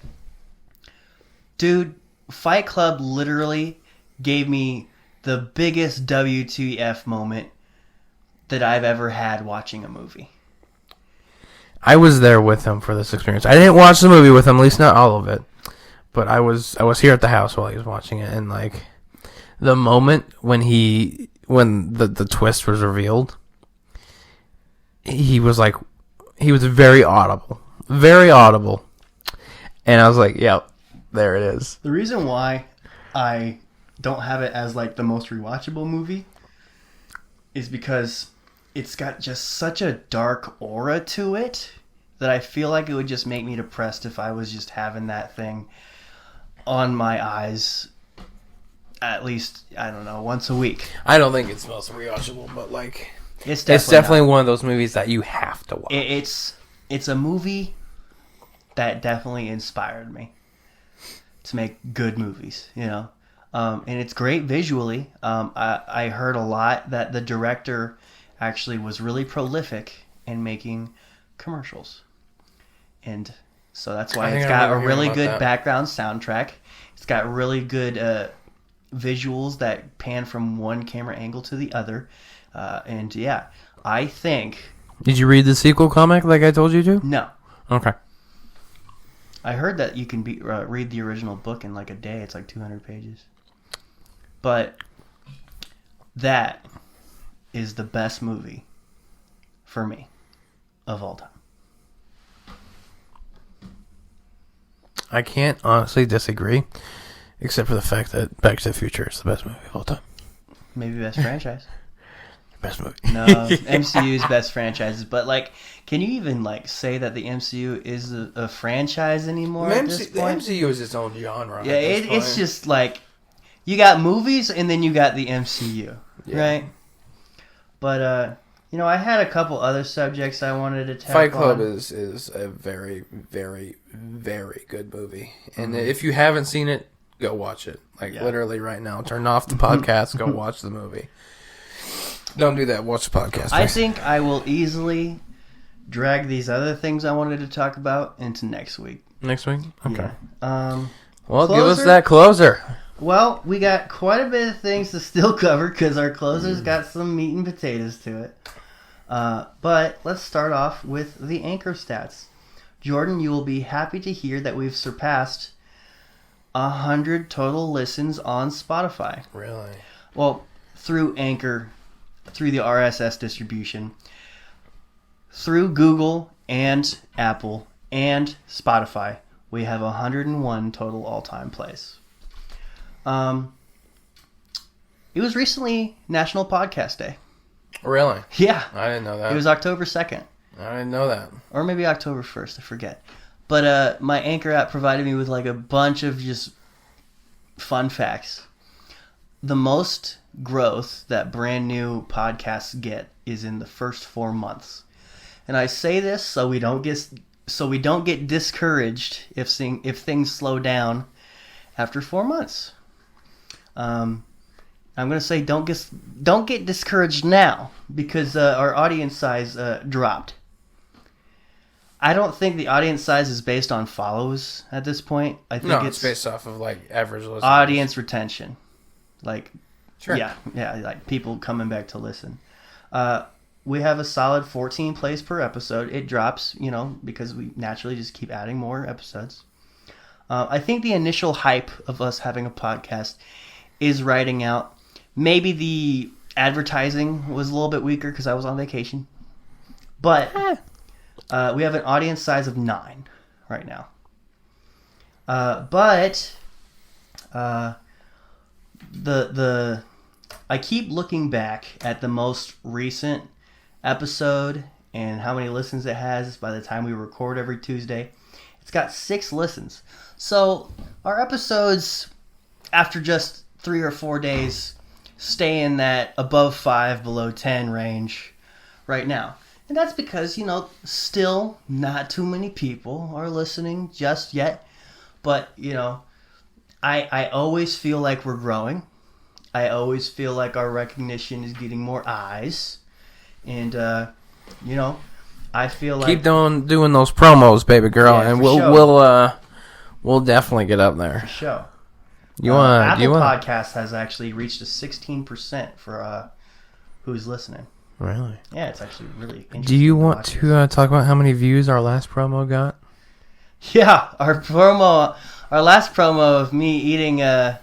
dude, Fight Club literally gave me the biggest WTF moment that I've ever had watching a movie. I was there with him for this experience. I didn't watch the movie with him, at least not all of it. But I was here at the house while he was watching it, and like the moment when the twist was revealed, he was very audible. Very audible. And I was like, yep, there it is. The reason why I don't have it as like the most rewatchable movie is because it's got just such a dark aura to it that I feel like it would just make me depressed if I was just having that thing on my eyes at least, I don't know, once a week. I don't think it's most rewatchable, but like It's definitely one of those movies that you have to watch. It's a movie that definitely inspired me to make good movies, you know. And it's great visually. I heard a lot that the director actually was really prolific in making commercials. And so that's why it's got a really good background soundtrack. It's got really good visuals that pan from one camera angle to the other. And yeah, I think... Did you read the sequel comic like I told you to? No. Okay. I heard that you can read the original book in like a day. It's like 200 pages. But that is the best movie for me of all time. I can't honestly disagree, except for the fact that Back to the Future is the best movie of all time. Maybe best franchise. Best movie. No, MCU's best franchises. But like, can you even like say that the MCU is a franchise anymore at this point? The MCU is its own genre. Yeah, it's just like you got movies and then you got the MCU, right? But you know, I had a couple other subjects I wanted to tackle. Fight Club is a very, very, very good movie, and if you haven't seen it, go watch it. Like literally right now, turn off the podcast, go watch the movie. Don't do that. Watch the podcast. Please. I think I will easily drag these other things I wanted to talk about into next week. Next week? Okay. Yeah. Well, give us that closer. Well, we got quite a bit of things to still cover because our closer's got some meat and potatoes to it. But let's start off with the Anchor stats. Jordan, you will be happy to hear that we've surpassed 100 total listens on Spotify. Really? Well, through Anchor, through the RSS distribution, through Google and Apple and Spotify, we have 101 total all-time plays. It was recently National Podcast Day. Really? Yeah. I didn't know that. It was October 2nd. I didn't know that. Or maybe October 1st, I forget. But my Anchor app provided me with like a bunch of just fun facts. The most growth that brand new podcasts get is in the first 4 months. And I say this so we don't get discouraged if things slow down after 4 months. I'm going to say don't get discouraged now because our audience size dropped. I don't think the audience size is based on follows at this point. I think it's based off of like average listeners. Audience retention. Like, sure. Yeah, like people coming back to listen. We have a solid 14 plays per episode. It drops, because we naturally just keep adding more episodes. I think the initial hype of us having a podcast is riding out. Maybe the advertising was a little bit weaker because I was on vacation. But we have an audience size of 9 right now. But I keep looking back at the most recent episode and how many listens it has by the time we record every Tuesday. It's got 6 listens. So our episodes, after just 3 or 4 days, stay in that above 5, below 10 range right now. And that's because, still not too many people are listening just yet. But, I always feel like we're growing. I always feel like our recognition is getting more eyes. And, I feel like... Keep doing those promos, baby girl, Yeah, and for we'll sure. we'll definitely get up there. For sure. Apple Podcast has actually reached a 16% for who's listening. Really? Yeah, it's actually really interesting. Do you want watch to talk about how many views our last promo got? Yeah, our last promo of me eating the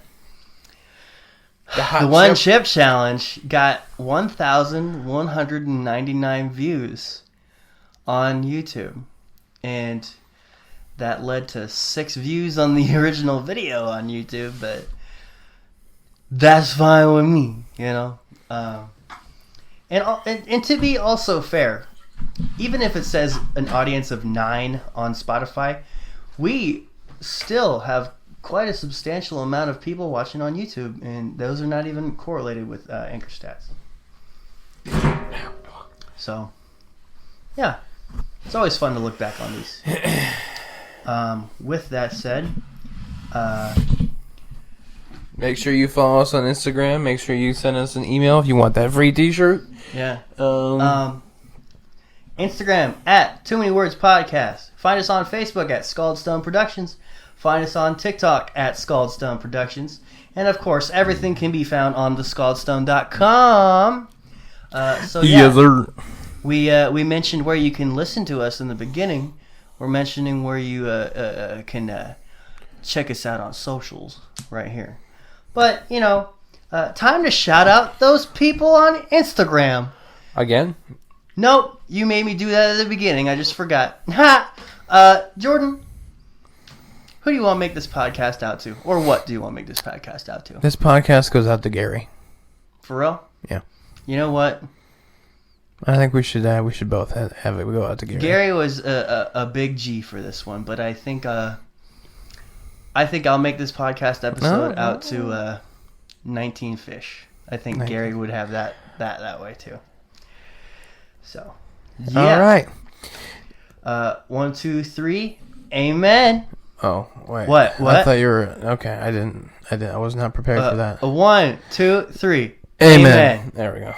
one chip challenge got 1,199 views on YouTube, and that led to 6 views on the original video on YouTube. But that's fine with me, And to be also fair, even if it says an audience of 9 on Spotify, we still have quite a substantial amount of people watching on YouTube, and those are not even correlated with Anchor stats. So, yeah, it's always fun to look back on these. With that said, make sure you follow us on Instagram. Make sure you send us an email if you want that free T-shirt. Yeah. Instagram at Too Many Words Podcast. Find us on Facebook at Scald Stone Productions. Find us on TikTok at Scald Stone Productions. And of course, everything can be found on thescaldstone.com. So yeah, Yes, sir. we mentioned where you can listen to us in the beginning. We're mentioning where you can check us out on socials right here. But time to shout out those people on Instagram. Again? Nope, you made me do that at the beginning. I just forgot. Jordan, who do you want to make this podcast out to? Or what do you want to make this podcast out to? This podcast goes out to Gary. For real? Yeah. You know what? I think we should both have it. We go out to Gary. Gary was a big G for this one, but I think I'll make this podcast episode out to 19 Fish. I think 19. Gary would have that way too. So, yeah. All right. 1, 2, 3. Amen. Oh, wait. What? I thought you were... Okay, I was not prepared for that. 1, 2, 3. Amen. There we go.